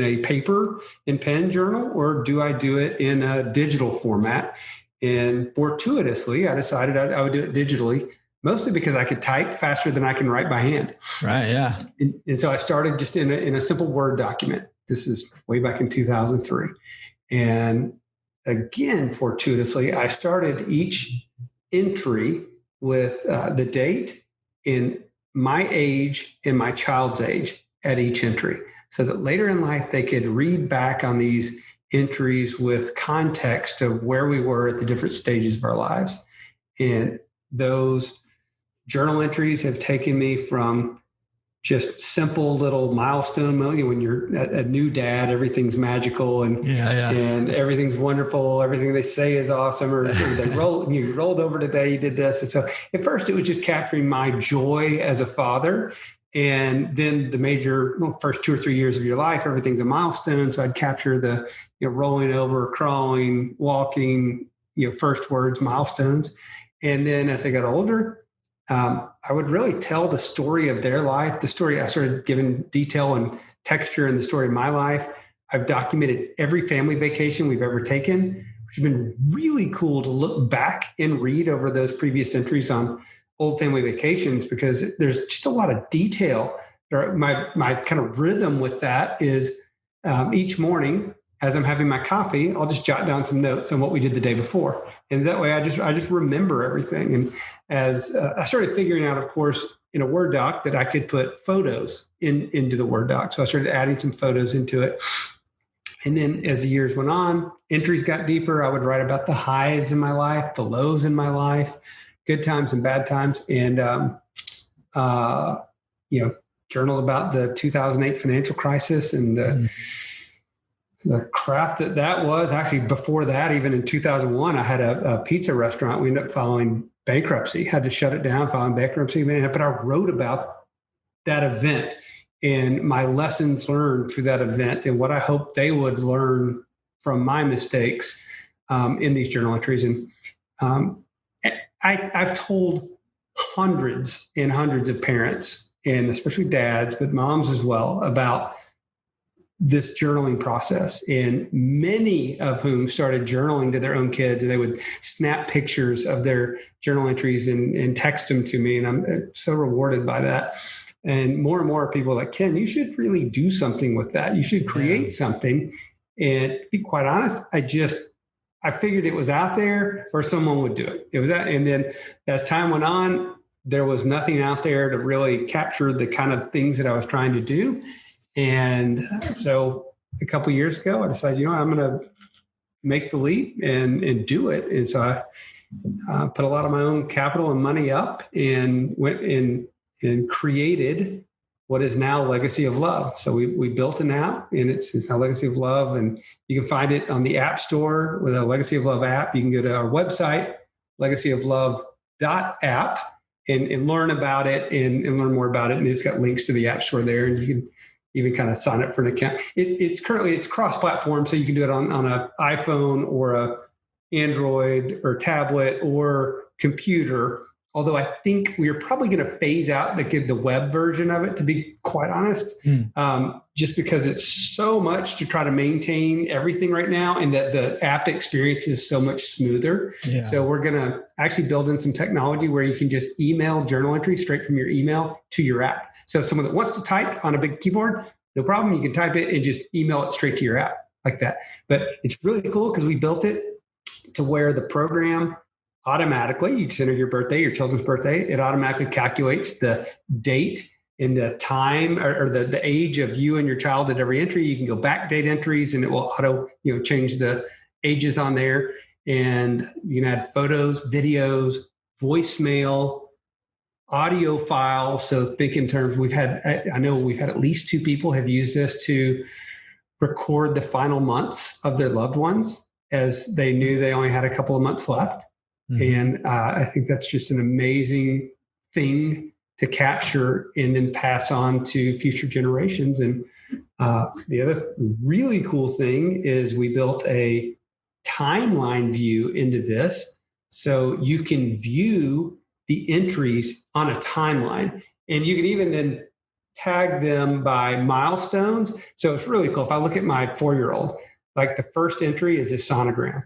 a paper and pen journal, or do I do it in a digital format? And fortuitously, I decided I would do it digitally. mostly because I could type faster than I can write by hand. Right. Yeah. And so I started just in a simple Word document. This is way back in 2003. And again, fortuitously, I started each entry with the date and my age and my child's age at each entry, so that later in life they could read back on these entries with context of where we were at the different stages of our lives. And those journal entries have taken me from just simple little milestone moment. When you're a new dad, everything's magical and and everything's wonderful. Everything they say is awesome. Or they you rolled over today, you did this. And so at first it was just capturing my joy as a father. And then the major first 2 or 3 years of your life, everything's a milestone. So I'd capture the rolling over, crawling, walking, first words, milestones. And then as I got older, I would really tell the story of their life. The story, I started giving detail and texture in the story of my life. I've documented every family vacation we've ever taken, which has been really cool to look back and read over those previous entries on old family vacations, because there's just a lot of detail. My kind of rhythm with that is each morning, as I'm having my coffee, I'll just jot down some notes on what we did the day before. And that way I just remember everything. And as I started figuring out, of course, in a Word doc that I could put photos into the Word doc. So I started adding some photos into it. And then as the years went on, entries got deeper. I would write about the highs in my life, the lows in my life, good times and bad times. And, journaled about the 2008 financial crisis and the crap that was. Actually, before that, even in 2001, I had a pizza restaurant. We ended up filing bankruptcy, had to shut it down, filing bankruptcy. But I wrote about that event and my lessons learned through that event and what I hope they would learn from my mistakes in these journal entries. And I've told hundreds and hundreds of parents, and especially dads, but moms as well, about this journaling process, and many of whom started journaling to their own kids, and they would snap pictures of their journal entries and text them to me. And I'm so rewarded by that. And more people are like, Ken, you should really do something with that. You should create something. And to be quite honest, I figured it was out there or someone would do it. It was that. And then as time went on, there was nothing out there to really capture the kind of things that I was trying to do. And so a couple of years ago, I decided, I'm going to make the leap and do it. And so I put a lot of my own capital and money up and went in and created what is now Legacy of Love. So we built an app, and it's now Legacy of Love, and you can find it on the App Store with a Legacy of Love app. You can go to our website, legacyoflove.app, and learn about it and learn more about it. And it's got links to the App Store there, and you can even kind of sign up for an account. It's cross-platform, so you can do it on an iPhone or a Android or tablet or computer. Although I think we are probably going to phase out the web version of it, to be quite honest, just because it's so much to try to maintain everything right now, and that the app experience is so much smoother. Yeah. So we're going to actually build in some technology where you can just email journal entries straight from your email to your app. So someone that wants to type on a big keyboard, no problem. You can type it and just email it straight to your app like that. But it's really cool because we built it to where the program automatically, you just enter your birthday, your children's birthday, it automatically calculates the date and the time or the age of you and your child at every entry. You can go backdate entries and it will auto, change the ages on there. And you can add photos, videos, voicemail, audio files. So think in terms, I know we've had at least 2 people have used this to record the final months of their loved ones, as they knew they only had a couple of months left. Mm-hmm. And I think that's just an amazing thing to capture and then pass on to future generations. And the other really cool thing is we built a timeline view into this, so you can view the entries on a timeline. And you can even then tag them by milestones. So it's really cool. If I look at my 4-year-old, like the first entry is a sonogram,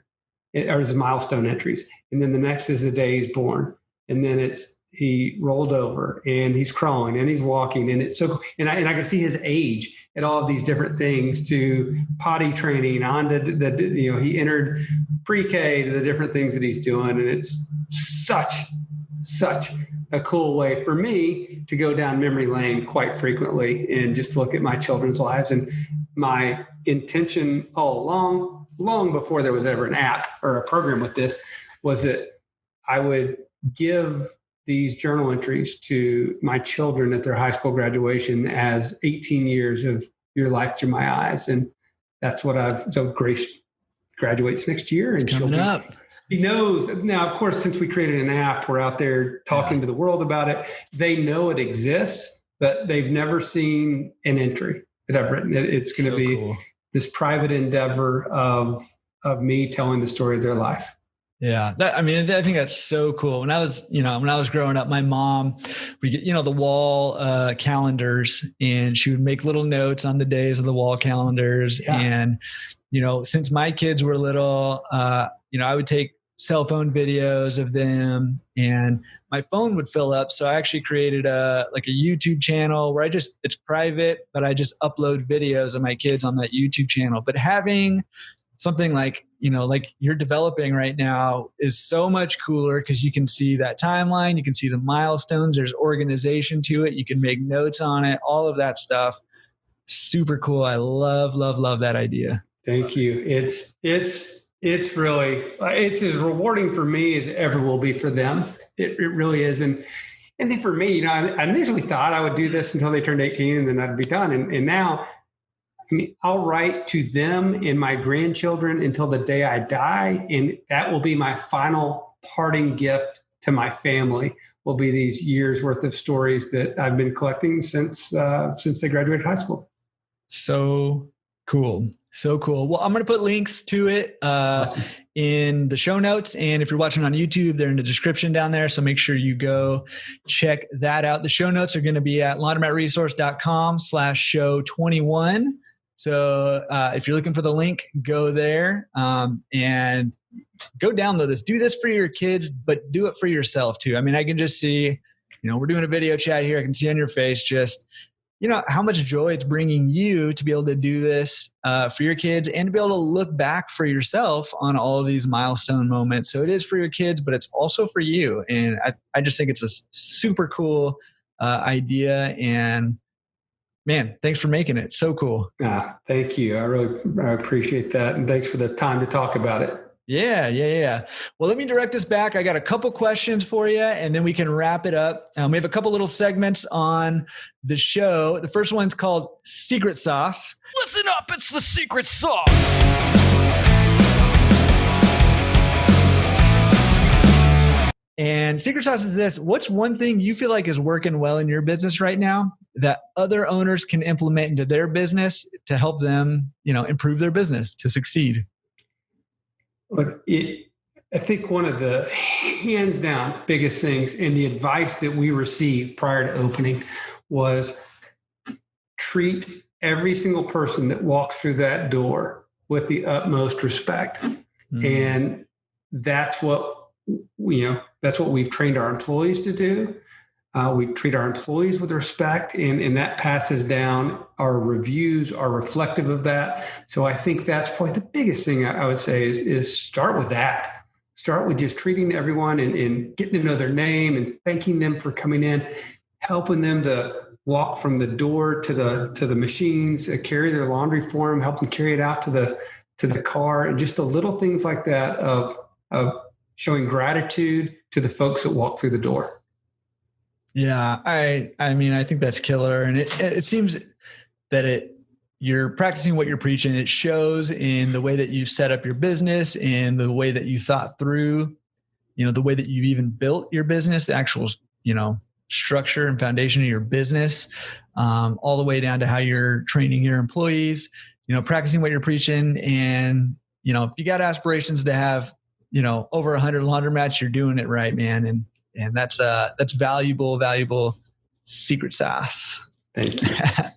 or is milestone entries. And then the next is the day he's born. And then it's he rolled over and he's crawling and he's walking, and it's so, and I can see his age at all of these different things, to potty training on to he entered pre-K, to the different things that he's doing. And it's such a cool way for me to go down memory lane quite frequently and just look at my children's lives. And my intention all along, long before there was ever an app or a program with this, was that I would give these journal entries to my children at their high school graduation as 18 years of your life through my eyes. And that's what so Grace graduates next year, and he knows now, of course, since we created an app, we're out there talking to the world about it. They know it exists, but they've never seen an entry that I've written. It's going to be this private endeavor of me telling the story of their life. Yeah. I think that's so cool. When I was growing up, my mom, we get, the wall calendars, and she would make little notes on the days of the wall calendars. Yeah. And, since my kids were little, I would take cell phone videos of them, and my phone would fill up. So I actually created a YouTube channel where it's private, but I just upload videos of my kids on that YouTube channel. But having something like you're developing right now is so much cooler, because you can see that timeline, you can see the milestones, there's organization to it, you can make notes on it, all of that stuff. Super cool. I love that idea. Thank you. It's really, it's as rewarding for me as it ever will be for them. It really is. And then for me, I initially thought I would do this until they turned 18 and then I'd be done. And now, I'll write to them and my grandchildren until the day I die. And that will be my final parting gift to my family, will be these years worth of stories that I've been collecting since they graduated high school. So cool. So cool. Well, I'm going to put links to it awesome. In the show notes. And if you're watching on YouTube, they're in the description down there. So make sure you go check that out. The show notes are going to be at laundromatresource.com/show21. So if you're looking for the link, go there and go download this. Do this for your kids, but do it for yourself too. I can just see, we're doing a video chat here. I can see on your face just, how much joy it's bringing you to be able to do this for your kids, and to be able to look back for yourself on all of these milestone moments. So it is for your kids, but it's also for you. And I just think it's a super cool idea. And man, thanks for making it. So cool. Thank you. I appreciate that. And thanks for the time to talk about it. Yeah. Well, let me direct us back. I got a couple questions for you, and then we can wrap it up. We have a couple little segments on the show. The first one's called Secret Sauce. Listen up, it's the Secret Sauce. And Secret Sauce is this: what's one thing you feel like is working well in your business right now that other owners can implement into their business to help them, improve their business to succeed? Look, I think one of the hands down biggest things, and the advice that we received prior to opening, was treat every single person that walks through that door with the utmost respect. Mm-hmm. And that's what we've trained our employees to do. We treat our employees with respect, and that passes down. Our reviews are reflective of that. So I think that's probably the biggest thing I would say is start with that. Start with just treating everyone and getting to know their name and thanking them for coming in, helping them to walk from the door to the machines, carry their laundry for them, help them carry it out to the car, and just the little things like that of showing gratitude to the folks that walk through the door. Yeah, I think that's killer. And it seems that you're practicing what you're preaching. It shows in the way that you set up your business, and the way that you thought through, the way that you've even built your business, the actual, structure and foundation of your business, all the way down to how you're training your employees, practicing what you're preaching. And, if you got aspirations to have, over 100 laundromats, you're doing it right, man. And that's valuable secret sauce. Thank you.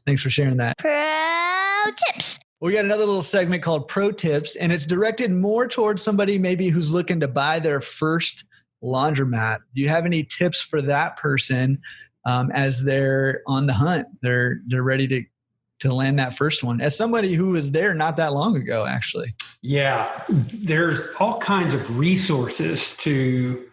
Thanks for sharing that. Pro tips. We got another little segment called Pro Tips, and it's directed more towards somebody maybe who's looking to buy their first laundromat. Do you have any tips for that person as they're on the hunt? They're ready to land that first one. As somebody who was there not that long ago, actually. Yeah, there's all kinds of resources to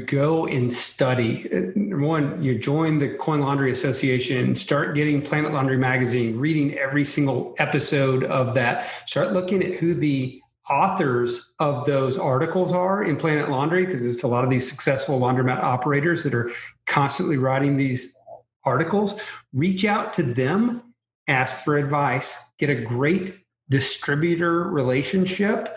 go and study. Number one, you join the Coin Laundry Association, start getting Planet Laundry magazine, reading every single episode of that, start looking at who the authors of those articles are in Planet Laundry, because it's a lot of these successful laundromat operators that are constantly writing these articles. Reach out to them, ask for advice, get a great distributor relationship.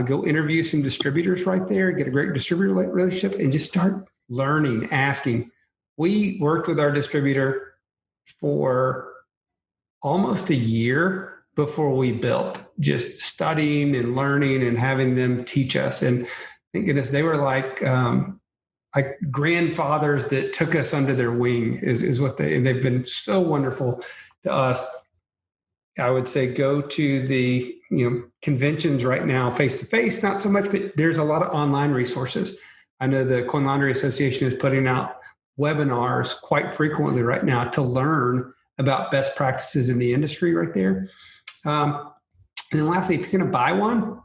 Go interview some distributors right there, get a great distributor relationship, and just start learning, asking. We worked with our distributor for almost a year before we built, just studying and learning and having them teach us. And thank goodness they were like grandfathers that took us under their wing is what they've been so wonderful to us. I would say go to the conventions right now face to face, not so much, but there's a lot of online resources. I know the Coin Laundry Association is putting out webinars quite frequently right now to learn about best practices in the industry right there. And then lastly, if you're going to buy one,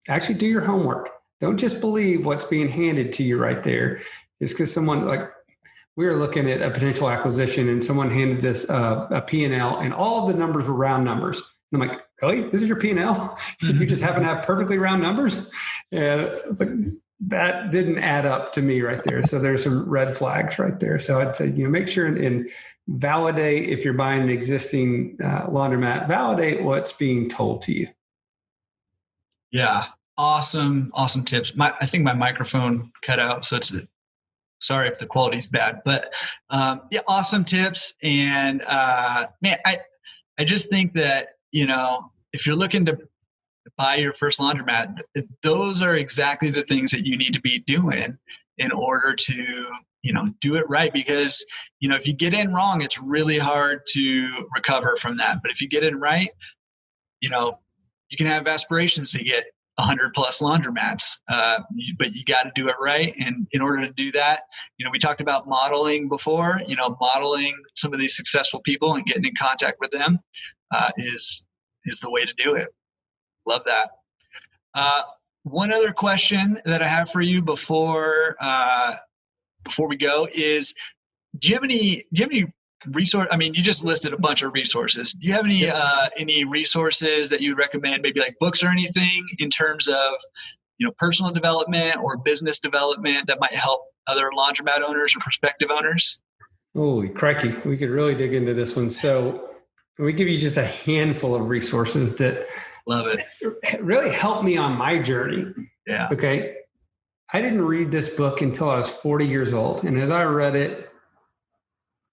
actually do your homework. Don't just believe what's being handed to you right there. Just because someone, like, we were looking at a potential acquisition and someone handed us a P&L and all of the numbers were round numbers. And I'm like, really? This is your P&L? You just happen to have perfectly round numbers? And it's like, that didn't add up to me right there. So there's some red flags right there. So I'd say, make sure and validate, if you're buying an existing laundromat, validate what's being told to you. Yeah. Awesome tips. I think my microphone cut out, so sorry if the quality's bad, but yeah, awesome tips. And man, I just think that, if you're looking to buy your first laundromat, those are exactly the things that you need to be doing in order to, do it right. Because, if you get in wrong, it's really hard to recover from that. But if you get in right, you can have aspirations to get 100 plus laundromats, but you got to do it right. And in order to do that, we talked about modeling before, modeling some of these successful people and getting in contact with them is the way to do it. Love that. One other question that I have for you before we go is, do you have any resource? I mean, you just listed a bunch of resources. Do you have any resources that you would recommend, maybe like books or anything in terms of, personal development or business development that might help other laundromat owners or prospective owners? Holy crikey. We could really dig into this one. So we give you just a handful of resources that love it. Really helped me on my journey. Yeah. Okay. I didn't read this book until I was 40 years old. And as I read it,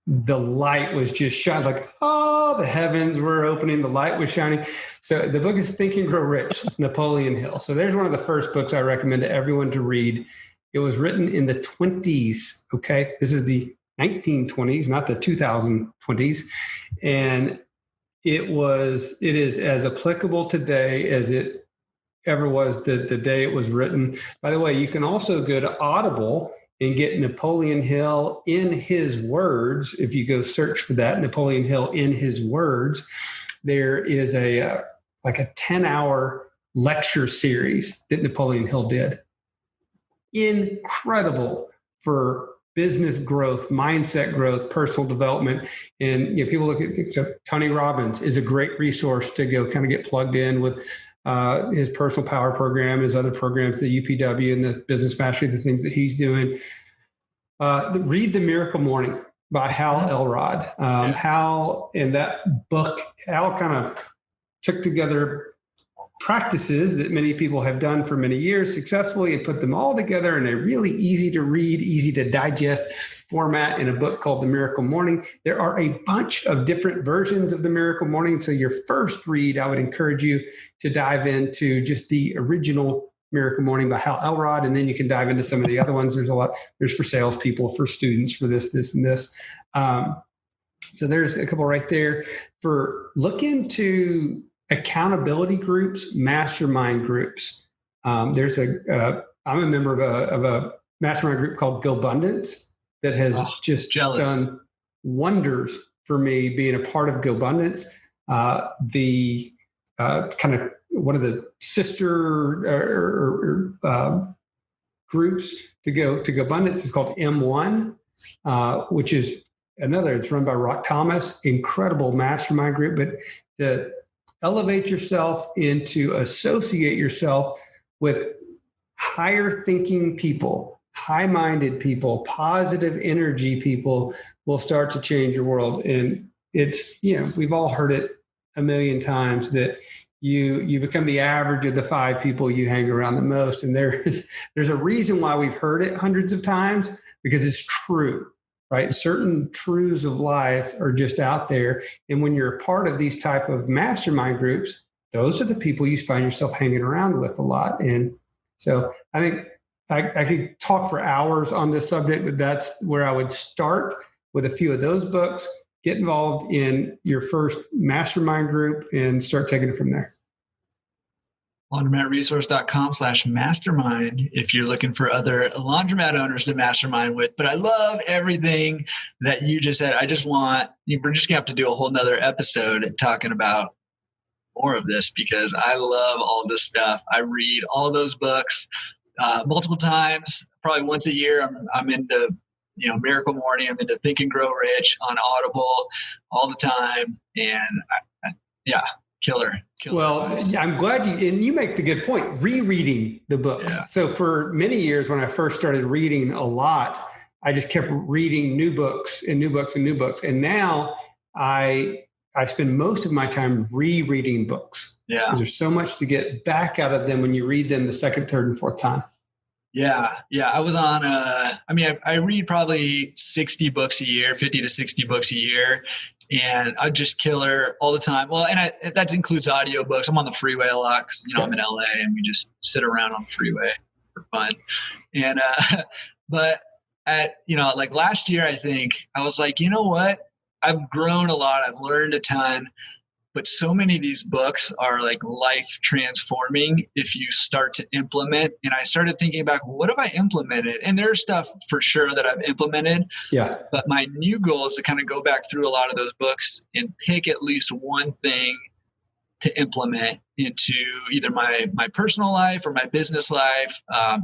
the light was just shining, like, the heavens were opening, the light was shining. So the book is Think and Grow Rich, Napoleon Hill. So there's one of the first books I recommend to everyone to read. It was written in the 20s. Okay. This is the 1920s, not the 2020s. And it is as applicable today as it ever was the day it was written. By the way, you can also go to Audible and get Napoleon Hill in his words. If you go search for that, Napoleon Hill in his words, there is a 10-hour lecture series that Napoleon Hill did. Incredible for business growth, mindset growth, personal development. And people look at Tony Robbins is a great resource to go kind of get plugged in with his personal power program, his other programs, the UPW and the business mastery, the things that he's doing. Read The Miracle Morning by Hal Elrod. Hal, in that book, Hal kind of took together practices that many people have done for many years successfully and put them all together in a really easy to read, easy to digest format in a book called The Miracle Morning. There are a bunch of different versions of The Miracle Morning. So your first read, I would encourage you to dive into just the original Miracle Morning by Hal Elrod, and then you can dive into some of the other ones. There's a lot. There's for salespeople, for students, for this, and this. So there's a couple right there. Look into accountability groups, mastermind groups. There's a I'm a member of a mastermind group called GoBundance that has done wonders for me being a part of GoBundance. The kind of one of the sister groups to GoBundance is called M1, which is it's run by Rock Thomas, incredible mastermind group. But to elevate yourself and to associate yourself with higher thinking people, high-minded people, positive energy people will start to change your world. And it's, we've all heard it a million times that you become the average of the 5 people you hang around the most. And there's a reason why we've heard it hundreds of times, because it's true, right? Certain truths of life are just out there. And when you're a part of these type of mastermind groups, those are the people you find yourself hanging around with a lot. And so I think I could talk for hours on this subject, but that's where I would start with a few of those books. Get involved in your first mastermind group and start taking it from there. Laundromatresource.com/mastermind if you're looking for other laundromat owners to mastermind with. But I love everything that you just said. We're just going to have to do a whole nother episode talking about more of this, because I love all this stuff. I read all those books multiple times, probably once a year. I'm into Miracle Morning. I'm into Think and Grow Rich on Audible all the time. And killer. Well, I'm glad you make the good point, rereading the books. Yeah. So for many years, when I first started reading a lot, I just kept reading new books and new books and new books. And now I spend most of my time rereading books. Yeah. Because there's so much to get back out of them when you read them the second, third, and fourth time. Yeah. I was on, I read probably 60 books a year, 50 to 60 books a year. And I just killer all the time. Well, and that includes audiobooks. I'm on the freeway a lot because, I'm in LA and we just sit around on the freeway for fun. And, but like last year, I think I was like, you know what? I've grown a lot. I've learned a ton. But so many of these books are like life transforming if you start to implement. And I started thinking back, what have I implemented? And there's stuff for sure that I've implemented. Yeah. But my new goal is to kind of go back through a lot of those books and pick at least one thing to implement into either my personal life or my business life.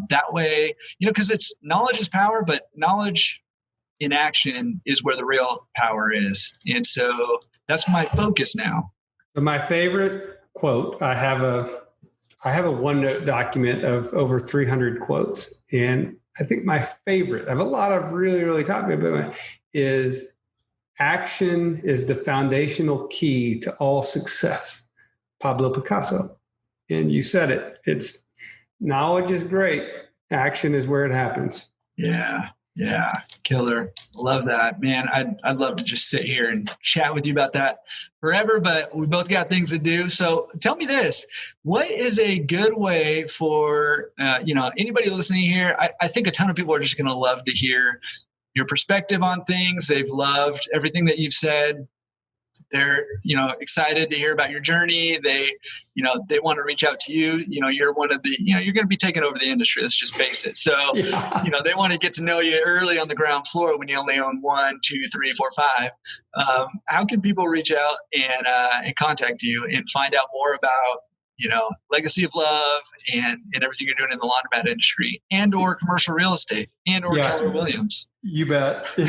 That way, because it's knowledge is power, but knowledge in action is where the real power is. And so that's my focus now. My favorite quote, I have a OneNote document of over 300 quotes. And I think my favorite, I have a lot of really, really top, but is action is the foundational key to all success. Pablo Picasso. And you said it, it's knowledge is great. Action is where it happens. Yeah. Killer. Love that, man. I'd love to just sit here and chat with you about that forever, but we both got things to do. So tell me this, what is a good way for, anybody listening here? I think a ton of people are just going to love to hear your perspective on things. They've loved everything that you've said. They're, excited to hear about your journey. They want to reach out to you. You're one of the, you're going to be taking over the industry. Let's just face it. So, they want to get to know you early on the ground floor when you only own 1, 2, 3, 4, 5. How can people reach out and contact you and find out more about, Legacy of Love and everything you're doing in the laundromat industry and or commercial real estate and or Keller Williams? You bet. So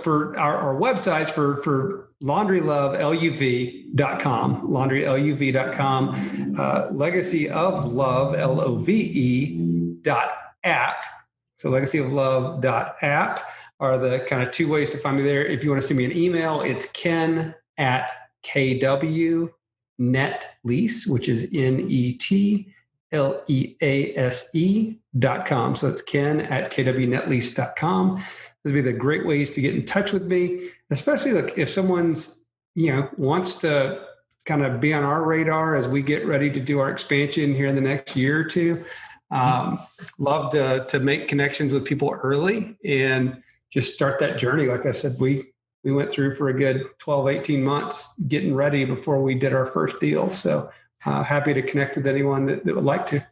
for our websites for Laundry Luv, LUV.com, LaundryLuv.com, Legacy of Love, LOVE.app. So legacyoflove.app are the kind of 2 ways to find me there. If you want to send me an email, it's ken@KW Netlease, which is NETLEASE.com. So it's ken@KWNetlease.com. Those would be the great ways to get in touch with me, especially if someone's, wants to kind of be on our radar as we get ready to do our expansion here in the next year or two. Love to make connections with people early and just start that journey. Like I said, we went through for a good 12, 18 months getting ready before we did our first deal. So happy to connect with anyone that would like to.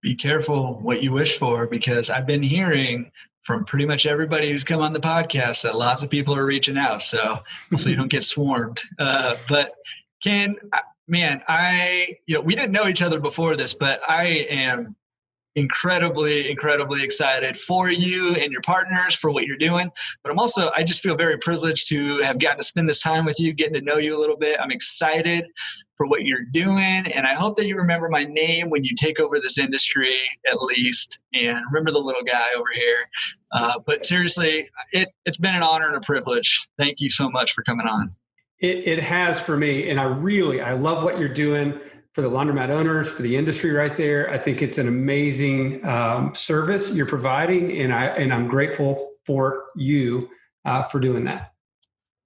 Be careful what you wish for, because I've been hearing from pretty much everybody who's come on the podcast that lots of people are reaching out. So hopefully you don't get swarmed. But Ken, man, we didn't know each other before this, but I am incredibly excited for you and your partners for what you're doing. But I just feel very privileged to have gotten to spend this time with you, getting to know you a little bit. I'm excited for what you're doing. And I hope that you remember my name when you take over this industry, at least, and remember the little guy over here. But seriously, it's been an honor and a privilege. Thank you so much for coming on. It has for me. And I love what you're doing for the laundromat owners, for the industry right there. I think it's an amazing service you're providing. And I'm grateful for you for doing that.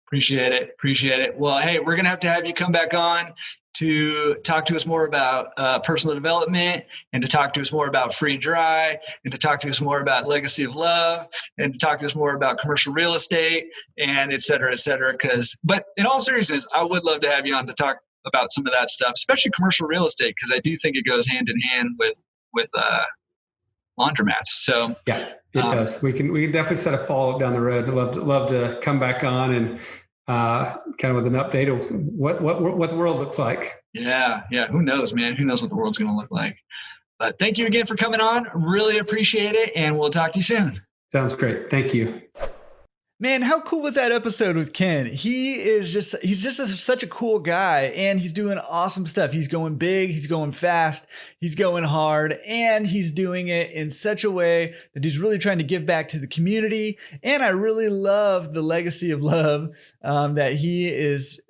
Appreciate it. Well, hey, we're going to have you come back on to talk to us more about personal development, and to talk to us more about free dry, and to talk to us more about legacy of love, and to talk to us more about commercial real estate, and et cetera, et cetera. But in all seriousness, I would love to have you on to talk about some of that stuff, especially commercial real estate, because I do think it goes hand in hand with laundromats. So yeah, it does. We can definitely set a follow-up down the road. I'd love to come back on and kind of with an update of what the world looks like. Yeah. Who knows, man? Who knows what the world's going to look like? But thank you again for coming on. Really appreciate it. And we'll talk to you soon. Sounds great. Thank you. Man, how cool was that episode with Ken? He's just such a cool guy, and he's doing awesome stuff. He's going big, he's going fast, he's going hard, and he's doing it in such a way that he's really trying to give back to the community. And I really love the legacy of love that he is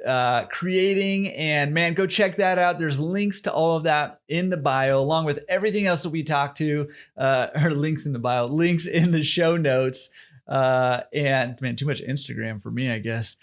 creating. And man, go check that out. There's links to all of that in the bio, along with everything else that we talked to, or links in the bio, links in the show notes. And man, too much Instagram for me, I guess.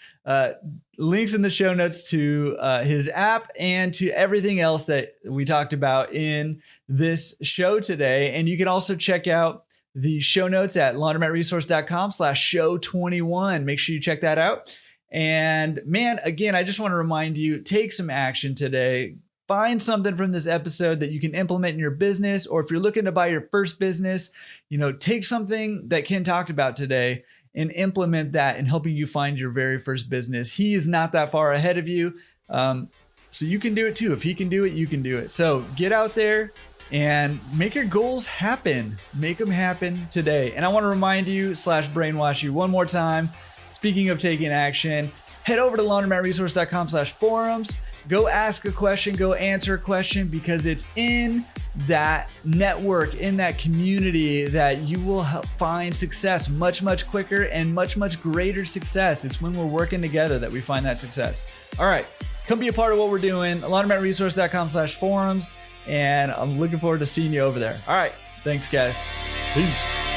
Links in the show notes to his app and to everything else that we talked about in this show today. And you can also check out the show notes at laundromatresource.com/show21. Make sure you check that out. And man, again, I just want to remind you, take some action today. Find something from this episode that you can implement in your business, or if you're looking to buy your first business, take something that Ken talked about today and implement that in helping you find your very first business. He is not that far ahead of you. So you can do it too. If he can do it, you can do it. So get out there and make your goals happen. Make them happen today. And I want to remind you /brainwash you one more time. Speaking of taking action, head over to laundromatresource.com/forums. Go ask a question, go answer a question, because it's in that network, in that community, that you will find success much, much quicker and much, much greater success. It's when we're working together that we find that success. All right, come be a part of what we're doing. laundromatresource.com/forums. And I'm looking forward to seeing you over there. All right, thanks guys. Peace.